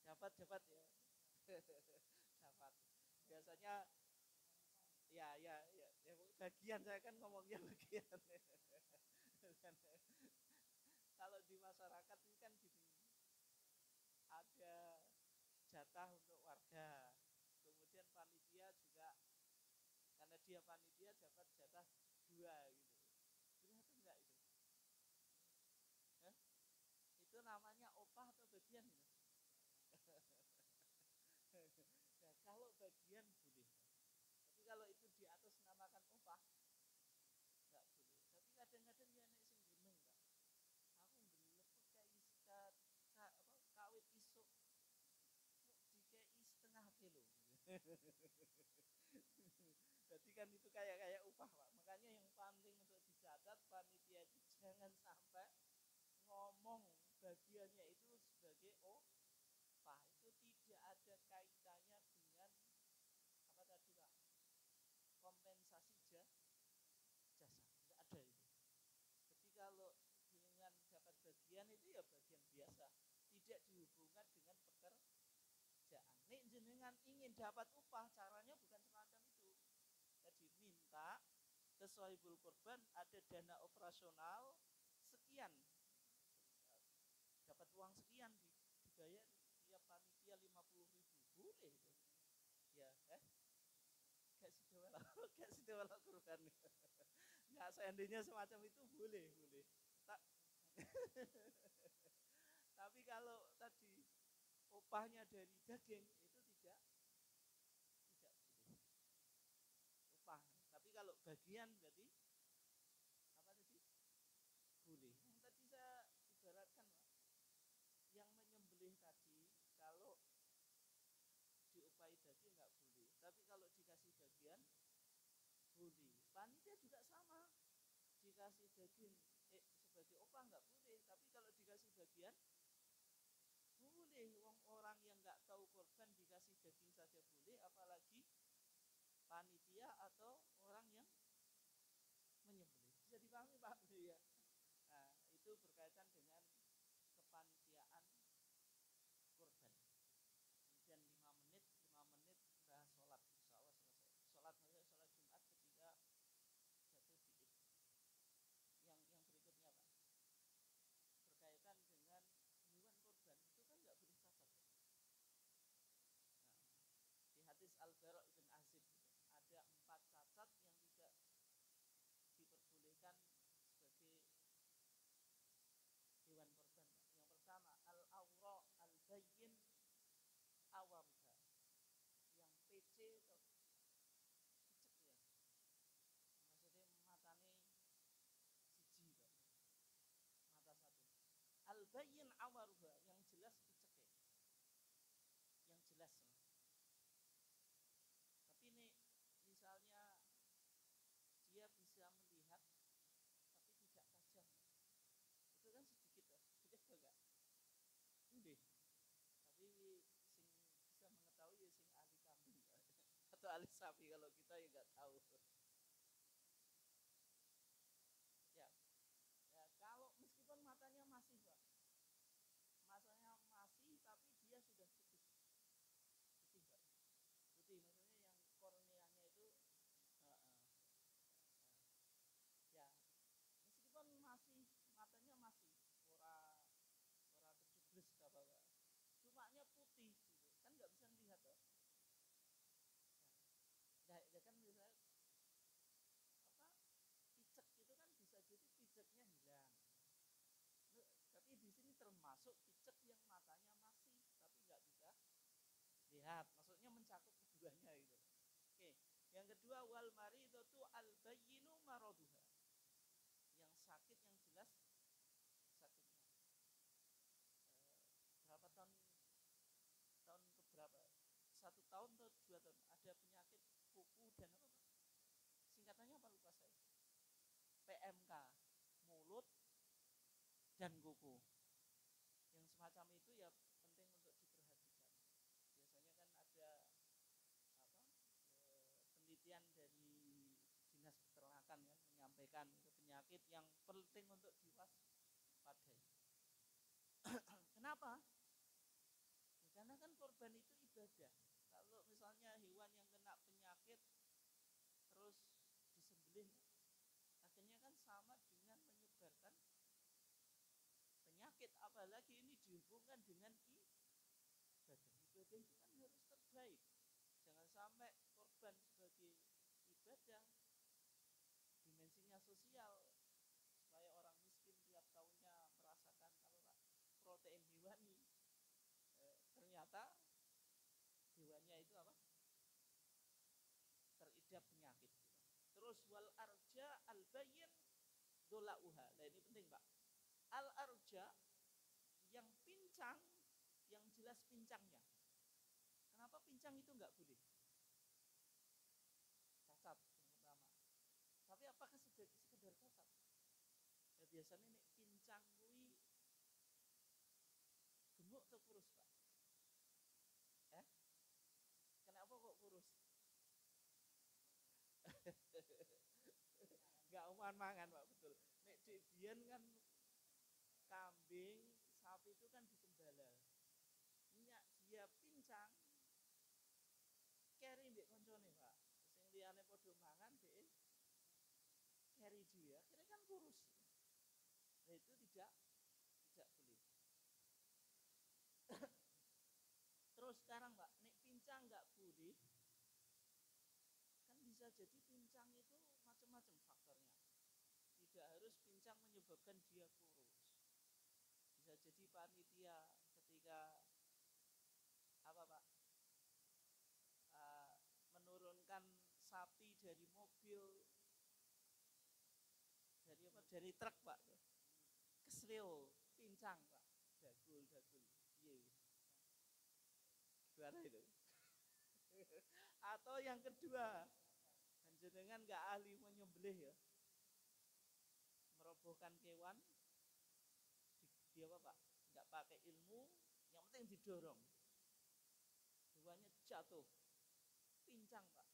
Dapat ya. Dapat. Biasanya ya bagian, saya kan ngomongnya bagian. Kalau di masyarakat ini kan gini, ada jatah untuk warga, kemudian panitia juga karena dia panitia dapat jatah 2 gitu. Benar atau enggak itu? Hah? Itu namanya opah atau bagian gitu? Nah, kalau bagian boleh, tapi kalau itu di atas namakan opah nggak boleh. Tapi kadang-kadang ya nek sing gremeng Kak. Aku ngelepek kayak kawit isuk dikei setengah kilo. Jadi kan itu kayak upah Pak. Makanya yang penting untuk dicatat panitia itu jangan sampai ngomong bagiannya itu sebagai upah. Itu tidak ada kaitannya dengan apa tadi Pak? Kompensasi jasa. Tidak ada itu. Jadi kalau dengan dapat bagian itu ya bagian biasa, tidak dihubungkan dengan pekerjaan. Nek jenengan ingin dapat upah, caranya bukan semacam itu. Jadi minta ke sahibul korban ada dana operasional sekian, dapat uang sekian dibayar tiap panitia 50.000, boleh itu. Ya, gak sidawala korban. Nggak seandainya semacam itu boleh. Tapi kalau tadi upahnya dari daging itu tidak boleh upah. Tapi kalau bagian berarti apa tadi? Boleh. Yang tadi saya ibaratkan Pak, yang menyembelih tadi kalau diupahi daging nggak boleh. Tapi kalau dikasih bagian boleh. Panitia juga sama, dikasih daging sebagai opah nggak boleh. Tapi kalau dikasih bagian boleh. Orang yang nggak tahu korban dikasih daging saja boleh, apalagi panitia atau orang yang menyembelih. Bisa dipahami Pak? Ya. Nah, itu berkaitan dengan kepanitiaan korban. Kemudian 5 menit bahas sholat, insya Allah selesai. Sholat Jumat ketika jatuh di Id. Yang berikutnya Pak, berkaitan dengan hewan korban itu kan nggak boleh cacat. Nah, di hadis Al-Bara' bin Azib ada 4 cacat yang tidak diperbolehkan sebagai hewan korban. Yang pertama al-awra al-bayyin awarga, yang PC atau picek ya, maksudnya matanya siji Pak, mata satu. Al-bayyin awarga, yang jelas picek ya, yang jelas. Tapi ini misalnya dia bisa melihat tapi tidak tajam, itu kan sedikit ya, boleh enggak? Boleh. Tapi sing bisa mengetahui ya sing ahli kambing atau ahli sapi, kalau kita ya nggak tahu. Ya, kalau meskipun matanya masih Pak, matanya masih tapi dia sudah putih Pak, putih maksudnya yang korneanya itu ya meskipun masih matanya masih ora kecubles apa Pak, cumanya putih gitu kan nggak bisa melihat toh. Nah, ya kan misalnya apa picek itu kan bisa jadi piceknya hilang. Tapi di sini termasuk picek yang matanya masih tapi nggak bisa lihat, maksudnya mencakup keduanya gitu. Oke, yang kedua wal maridatu al bayyinu maraduha, yang sakit yang jelas sakitnya. Berapa tahun keberapa? 1 tahun atau 2 tahun ada penyakit kuku dan apa Pak? Singkatannya apa lupa saya. PMK, mulut dan kuku. Yang semacam itu ya penting untuk diperhatikan. Biasanya kan ada apa? Penelitian dari Dinas Peternakan kan menyampaikan itu penyakit yang penting untuk diwaspadai. Kenapa? Ya, karena kan korban itu ibadah. Kalau misalnya hewan yang kena penyakit terus disembelih, akhirnya kan sama dengan menyebarkan penyakit, apalagi ini dihubungkan dengan ibadah. Ibadah itu kan harus terbaik. Jangan sampai korban sebagai ibadah, dimensinya sosial, supaya orang miskin tiap tahunnya merasakan kalau protein hewani, ternyata hewannya itu apa? Teridap penyakit. Terus wal arja al bayyin dolauha. Nah ini penting Pak. Al arja yang pincang, yang jelas pincangnya. Kenapa pincang itu enggak boleh? Cacat yang pertama. Tapi apakah sekedar cacat? Ya biasanya ini pincang kui gemuk atau kurus Pak? Kenapa kok kurus? Enggak mangan Pak, betul. Nek di biyen kan kambing, sapi itu kan digembala. Minyak dia pincang, keri mbek koncone Pak. Sing liyane padha mangan dhek keri dia, akhirnya kan kurus. Nah itu tidak boleh. Terus sekarang Pak, nek pincang enggak boleh, kan bisa jadi pincang itu macam-macam faktornya. Tidak harus pincang menyebabkan dia kurus. Bisa jadi panitia ketika apa Pak, menurunkan sapi dari mobil, dari truk Pak, kesleo, pincang Pak, dagul, iya. Gimana itu? Atau yang kedua, jenengan nggak ahli menyembelih ya, merobohkan kewan, dia apa Pak? Nggak pakai ilmu, yang penting didorong, hewannya jatuh, pincang Pak,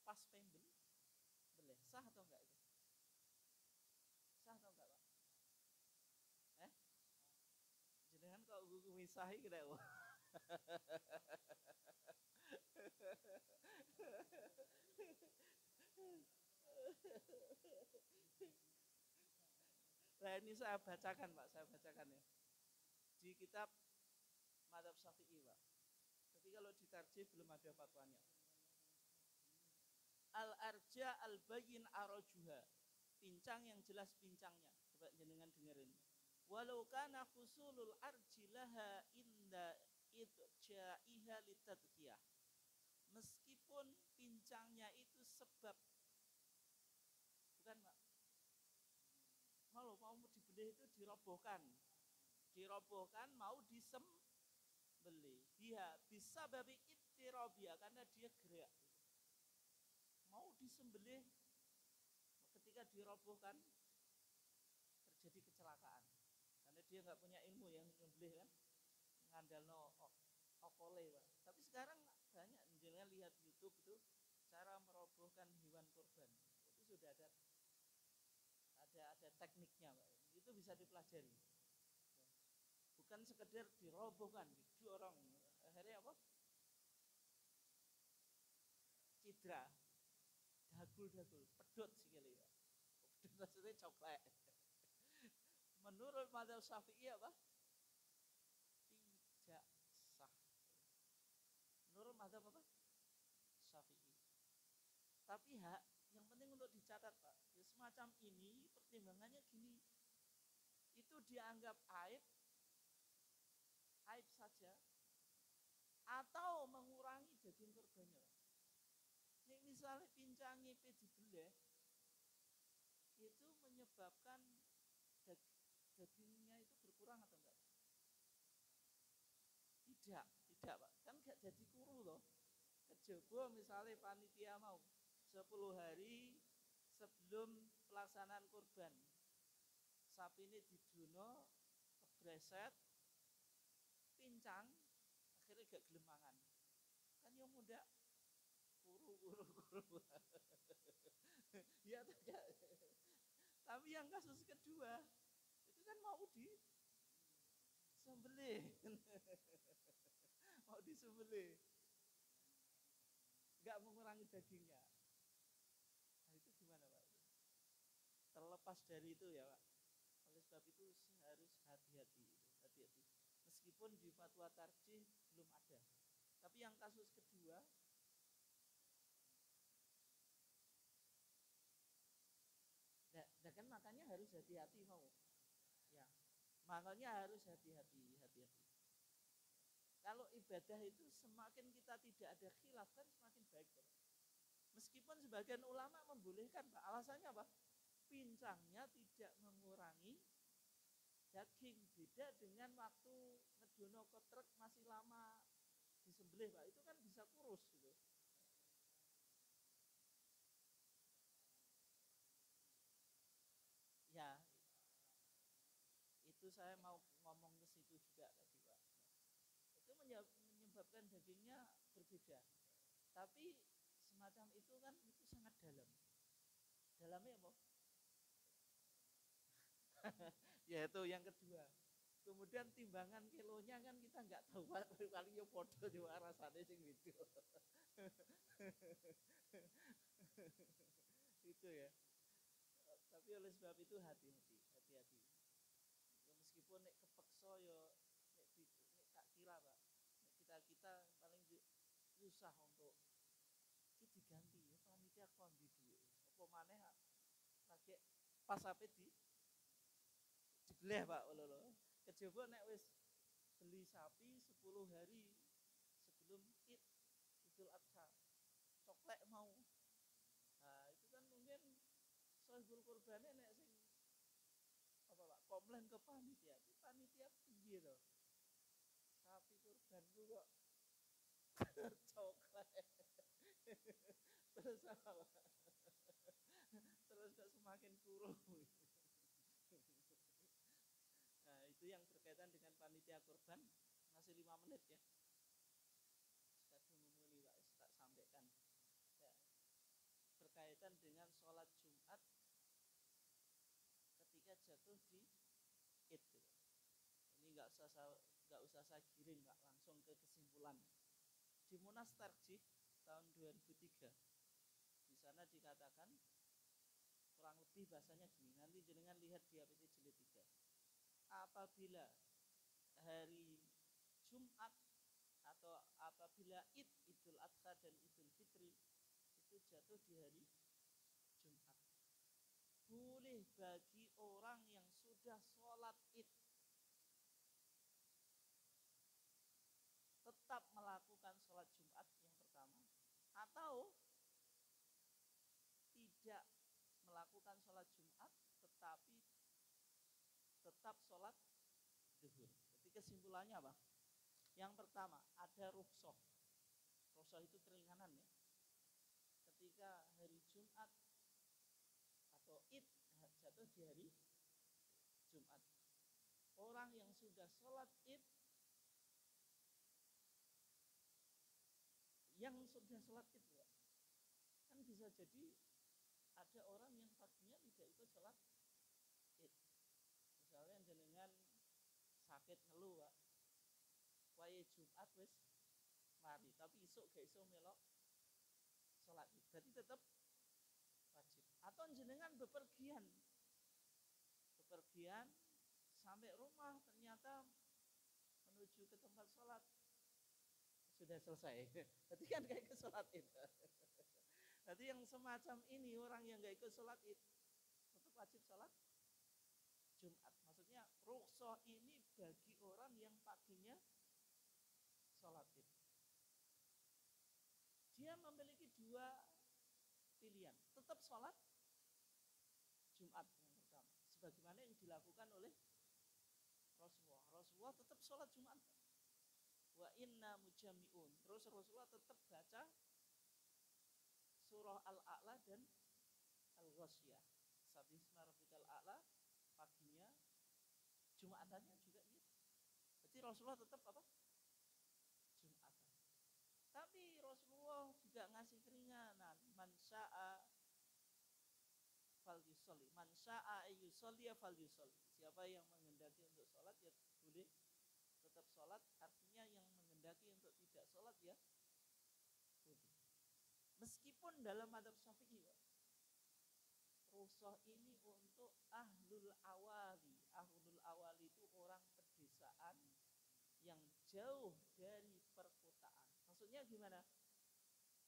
pas pembel, beleh, sah atau enggak itu? Sah atau enggak Pak? Jenengan kok gugu misahi kira wah. Nah ini saya bacakan Pak, ya. Di kitab Madzhab Syafi'i Pak. Tapi kalau ditarjih belum ada fatwanya. Al-arja al-bayyin arajuha. Pincang yang jelas pincangnya. Coba jenengan dengerin. Walau kana fusulul arji laha inda idja'iha litadqiyah. Meskipun pincangnya itu sebab, bukan Pak, kalau mau dibelih itu dirobohkan mau disembelih, dia bisa babi ittirobia karena dia gerak, mau disembelih, ketika dirobohkan terjadi kecelakaan karena dia nggak punya ilmu yang menyembelih kan, ngandalno okole Pak. Tapi sekarang banyak jangan lihat YouTube itu cara merobohkan hewan kurban, itu sudah ada tekniknya Pak. Itu bisa dipelajari. Bukan sekedar dirobohkan, didorong. Akhirnya apa? Cidra, dagul, pedot sikile ya. Pedot maksudnya coklat. Menurut madzhab Syafi'i apa? Tidak sah. Menurut madzhab apa? Syafi'i. Tapi yang penting untuk dicatat Pak, ya semacam ini pertimbangannya gini, itu dianggap aib saja, atau mengurangi daging kurbannya. Ini misalnya pincangnya dibelah, itu menyebabkan dagingnya itu berkurang atau enggak? Tidak Pak, kan enggak jadi kuru loh. Kejaba misalnya panitia mau 10 hari sebelum pelaksanaan kurban, sapi ini diduno, kebreset, pincang, akhirnya gak gelem mangan. Kan yang muda kuru. Ya tidak. Tapi yang kasus kedua itu kan mau disembelih. Mau disembelih. Enggak mengurangi dagingnya. Nah, itu gimana Pak? Terlepas dari itu ya Pak. Oleh sebab itu harus hati-hati. meskipun di fatwa tarjih belum ada. Tapi yang kasus kedua, nah kan makanya harus hati-hati mau. Ya, makanya harus hati-hati. Kalau ibadah itu semakin kita tidak ada khilaf kan semakin baik. Meskipun sebagian ulama membolehkan, Pak. Alasannya apa? Pincangnya tidak mengurangi daging. Beda dengan waktu ngedono kotrek masih lama disembelih, Pak. Itu kan bisa kurus gitu. Ya, itu saya mau ngomong ke situ juga tadi, Pak. Itu menyebabkan dagingnya berbeda. Tapi semacam itu kan itu sangat dalam. Dalamnya apa? Ya itu yang kedua. Kemudian timbangan kilonya kan kita nggak tahu paling yo podo juga rasanya sing gitu. Itu ya. Tapi oleh sebab itu hati-hati. Ya, meskipun nek kepeksa yo nek tak kira Pak. Nek kita paling susah untuk diganti ya panitia kondi duit. Apa maneh lagi pas ape dibelah Pak lho. Kejaba nek wis beli sapi 10 hari sebelum Idul Adha. Coklek mau. Nah, itu kan mungkin sohibul kurbannya nek sing apa Pak, komplain ke panitia. Itu panitia piye to? Sapi kurbanku kok coklek. Terus apa Pak? Terus kok semakin kurung. Nah, itu yang berkaitan dengan panitia kurban. Masih 5 menit ya. Kadung muli Pak, tak sampaikan. Ya, berkaitan dengan sholat Jumat ketika jatuh di Id. Ini nggak usah saya giring Pak, langsung ke kesimpulan. Di Munas Tarjih tahun 2003 di sana dikatakan kurang lebih bahasanya gini. Nanti jenengan lihat di APC jilid 3. Apabila hari Jumat atau apabila Idul Adha dan Idul Fitri itu jatuh di hari Jumat, boleh bagi orang yang sudah sholat Id tetap melakukan sholat Jumat yang pertama, atau tidak melakukan sholat Jumat tetapi tetap sholat zuhur. Jadi kesimpulannya apa? Yang pertama ada rukhsah. Rukhsah itu keringanan ya. Ketika hari Jumat atau Id jatuh di hari Jumat, orang yang sudah sholat Id, ya, kan bisa jadi ada orang yang paginya tidak ikut sholat Id. Misalnya jenengan sakit ngeluh Pak, wae Jumat wis mari, tapi isuk gak iso melok sholat Id, berarti tetap wajib. Atau jenengan bepergian sampai rumah ternyata menuju ke tempat sholat sudah selesai, berarti kan gak ikut sholat Id. Berarti yang semacam ini orang yang gak ikut sholat Id tetap wajib sholat Jumat. Maksudnya rukhsah ini bagi orang yang paginya sholat Id. Dia memiliki 2 pilihan, tetap sholat Jumat yang pertama, sebagaimana yang dilakukan oleh Rasulullah. Rasulullah tetap sholat Jumat. Wa inna mujami'un. Terus Rasulullah tetap baca surah Al-A'la dan Al-Ghasyiyah. Sabbihisma rabbikal a'la paginya, Jumatannya juga gitu. Berarti Rasulullah tetap apa? Jumatan. Tapi Rasulullah juga ngasih keringanan, man syaa fal yusolli, man syaa yusolli fal yusolli. Siapa yang menghendaki untuk sholat ya boleh tetap sholat. Artinya yang menghendaki untuk tidak sholat ya boleh. Meskipun dalam mazhab Syafi'i, rukhsah ini untuk ahlul awali. Ahlul awali itu orang pedesaan yang jauh dari perkotaan. Maksudnya gimana?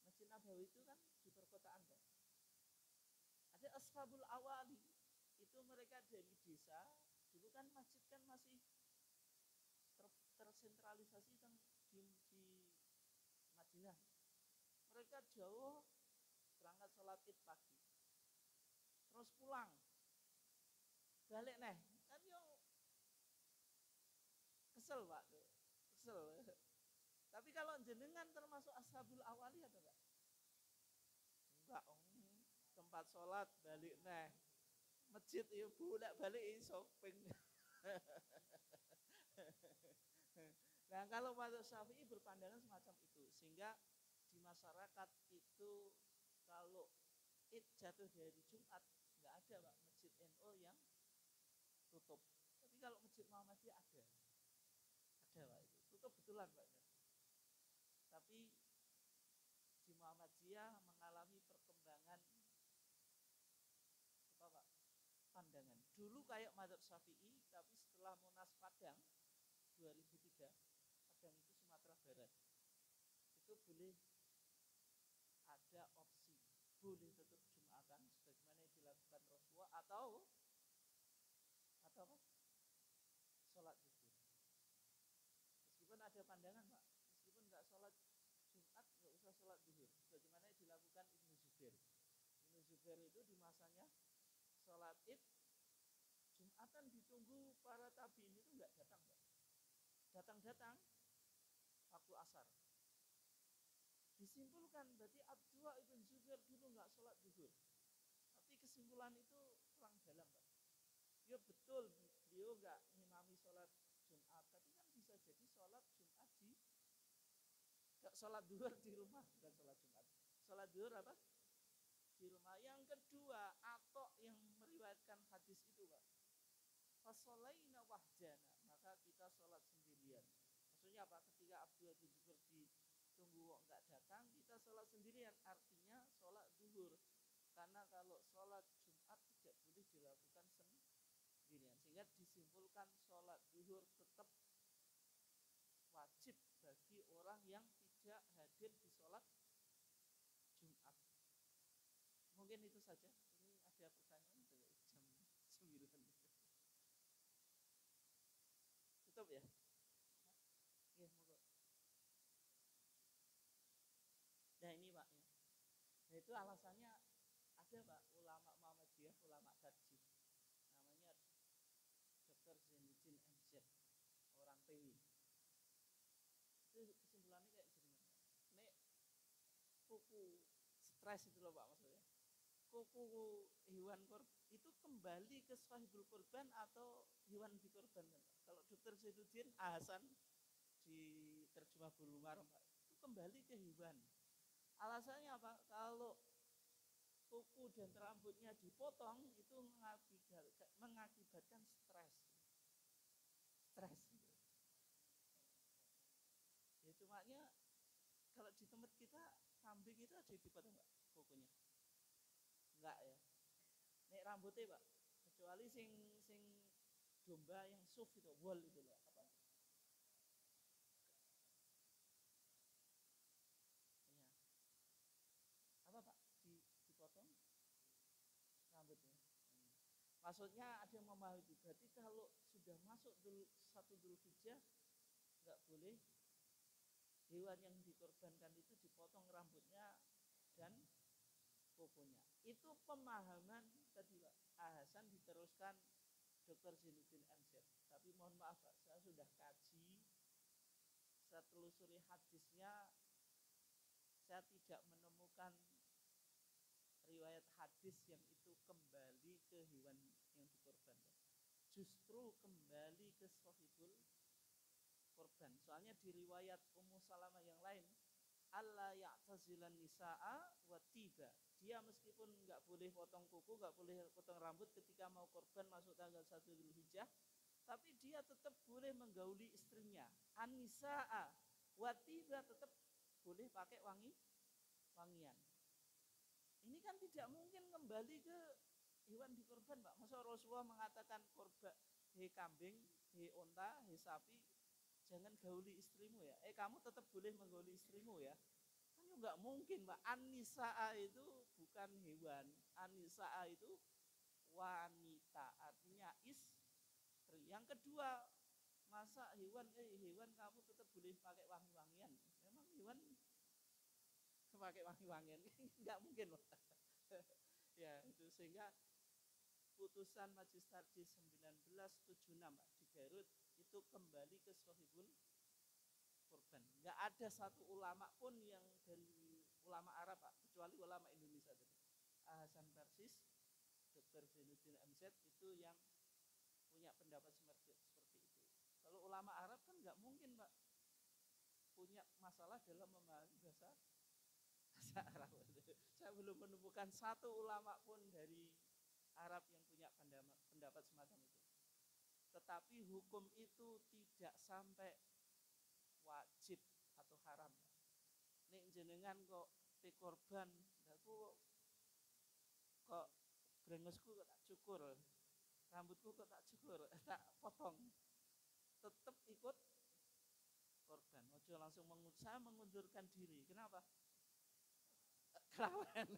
Masjid Nabawi itu kan di perkotaan kan. Ada ashabul awali, itu mereka dari desa. Dulu kan masjid kan masih tersentralisasi kan di Madinah. Mereka jauh berangkat sholat id pagi, terus pulang, balik nih, kan yang kesel pak, kesel. Tapi kalau jenengan termasuk ashabul awali atau enggak? Enggak, tempat sholat balik nih, masjid ibu nak balik shopping. Nah kalau mazhab Syafi'i berpandangan semacam itu, sehingga di masyarakat itu kalau id jatuh dari Jumat nggak ada pak masjid NU yang tutup. Tapi kalau masjid Muhammadiyah ada pak itu tutup betulan pak. Tapi di Muhammadiyah mengalami perkembangan apa pak? Pandangan. Dulu kayak mazhab Syafi'i, tapi setelah Munas Padang 2003, Padang itu Sumatera Barat, itu boleh ada opsi, boleh tutup Jumatan sebagaimana yang dilakukan Rasulullah atau apa? Sholat zuhur. Meskipun ada pandangan pak, meskipun nggak sholat Jumat nggak usah sholat zuhur, sebagaimana yang dilakukan Ibnu Zubair. Ibnu Zubair itu di masanya sholat id Jumatan ditunggu para tabiin itu nggak datang pak. Datang waktu asar. Disimpulkan berarti Abdullah ibn Zubair dulu nggak sholat zuhur. Tapi kesimpulan itu kurang dalam pak. Ya betul beliau nggak ngimami sholat Jumat, tapi kan bisa jadi sholat Jumat di sholat zuhur di rumah, bukan sholat Jumat. Sholat zuhur apa? Di rumah. Yang kedua, Atok yang meriwayatkan hadis itu pak. Fasolaina wahdana, maka kita sholat sendirian. Maksudnya apa? Ketika Abdullah bin Zubair ditunggu nggak datang, kita sholat sendirian. Artinya sholat zuhur. Karena kalau sholat Jumat tidak boleh dilakukan sendirian. Sehingga disimpulkan sholat zuhur tetap wajib bagi orang yang tidak hadir di sholat Jumat. Mungkin itu saja. Ini ada pertanyaan jam 9. Tutup ya? Iya, moga. Nah ini pak ya. Nah itu alasannya ada pak ulama Muhammadiyah, ulama kaji, namanya Dr. Zainuddin MZ, orang PW. Itu kesimpulannya kayak gini. Nek kuku stres itu loh pak maksudnya. Kuku hewan korban itu kembali ke sahibul korban atau hewan dikorbankan? Kalau Dr. Zainuddin Hasan di terjemah Bulughul Maram Pak, itu kembali ke hewan. Alasannya apa? Kalau kuku dan rambutnya dipotong itu mengakibatkan stres. Ya cumanya kalau di tempat kita kambing itu ada dipotong nggak kukunya? Enggak ya. Nek rambutnya pak, kecuali sing domba yang suf itu, wool itu loh, apa? Ya. Apa pak? Dipotong rambutnya. Maksudnya ada yang memahami itu. Berarti kalau sudah masuk satu Dzulhijjah nggak boleh hewan yang dikorbankan itu dipotong rambutnya dan kukunya. Itu pemahaman tadi Pak Hasan diteruskan Dr. Zainuddin MZ. Tapi mohon maaf Pak, saya sudah kaji, saya telusuri hadisnya, saya tidak menemukan riwayat hadis yang itu kembali ke hewan yang dikorbankan. Justru kembali ke sahibul korban. Soalnya di riwayat Ummu Salamah yang lain, Allah ya'tazilan nisa'a wa tiba. Dia meskipun nggak boleh potong kuku, nggak boleh potong rambut ketika mau korban masuk tanggal 1 Dzulhijjah, tapi dia tetap boleh menggauli istrinya. An-nisa'a wa tiba, tetap boleh pakai wangian. Ini kan tidak mungkin kembali ke hewan dikorban, Pak. Masa Rasulullah mengatakan korban, hei kambing, hei onta, hei sapi, jangan gauli istrimu ya. Kamu tetap boleh menggauli istrimu ya. Kan nggak mungkin Pak. An-nisaa itu bukan hewan. An-nisaa itu wanita, artinya istri. Yang kedua, masa hewan kamu tetap boleh pakai wangi-wangian. Memang hewan pakai wangi-wangian nggak mungkin loh. Ya itu, sehingga putusan Majelis Tarjih 1976 Pak, di Garut itu kembali ke Sohibul Kurban. Nggak ada satu ulama pun yang dari ulama Arab Pak, kecuali ulama Indonesia tadi. Hasan Persis, Dr. Zainuddin MZ itu yang punya pendapat seperti itu. Kalau ulama Arab kan nggak mungkin Pak punya masalah dalam memahami bahasa Arab. Saya belum menemukan satu ulama pun dari Arab yang punya pendapat semacam itu. Tetapi hukum itu tidak sampai wajib atau haram. Nek jenengan kok korban, aku kok brengosku kok tak cukur, rambutku kok tak cukur, tak potong, tetap ikut korban. Ojo langsung saya mengundurkan diri. Kenapa? Kelawan.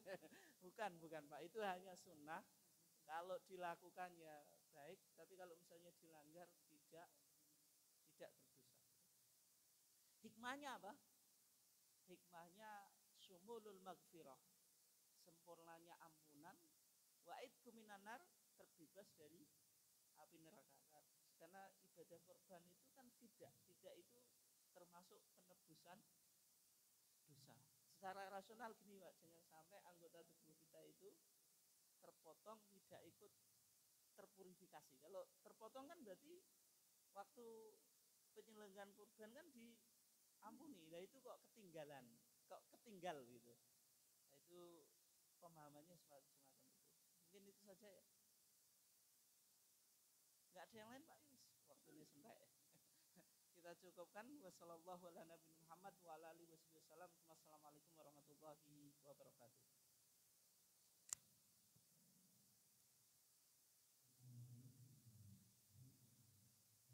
Bukan Pak, itu hanya sunnah. Kalau dilakukan ya baik, tapi kalau misalnya dilanggar tidak berdosa. Hikmahnya apa? Hikmahnya sumulul maghfirah, sempurnanya ampunan, wa'idku minanar, terbebas dari api neraka. Karena ibadah korban itu kan tidak itu termasuk penebusan dosa. Secara rasional gini Pak, jangan sampai anggota tubuh kita itu terpotong tidak ikut terpurifikasi. Kalau terpotong kan berarti waktu penyelenggaraan kurban kan diampuni. Nah itu kok ketinggal gitu. Nah, itu pemahamannya semacam itu. Mungkin itu saja ya. Nggak ada yang lain Pak, waktunya sampai. Kita cukupkan. Wassalamualaikum warahmatullahi wabarakatuh.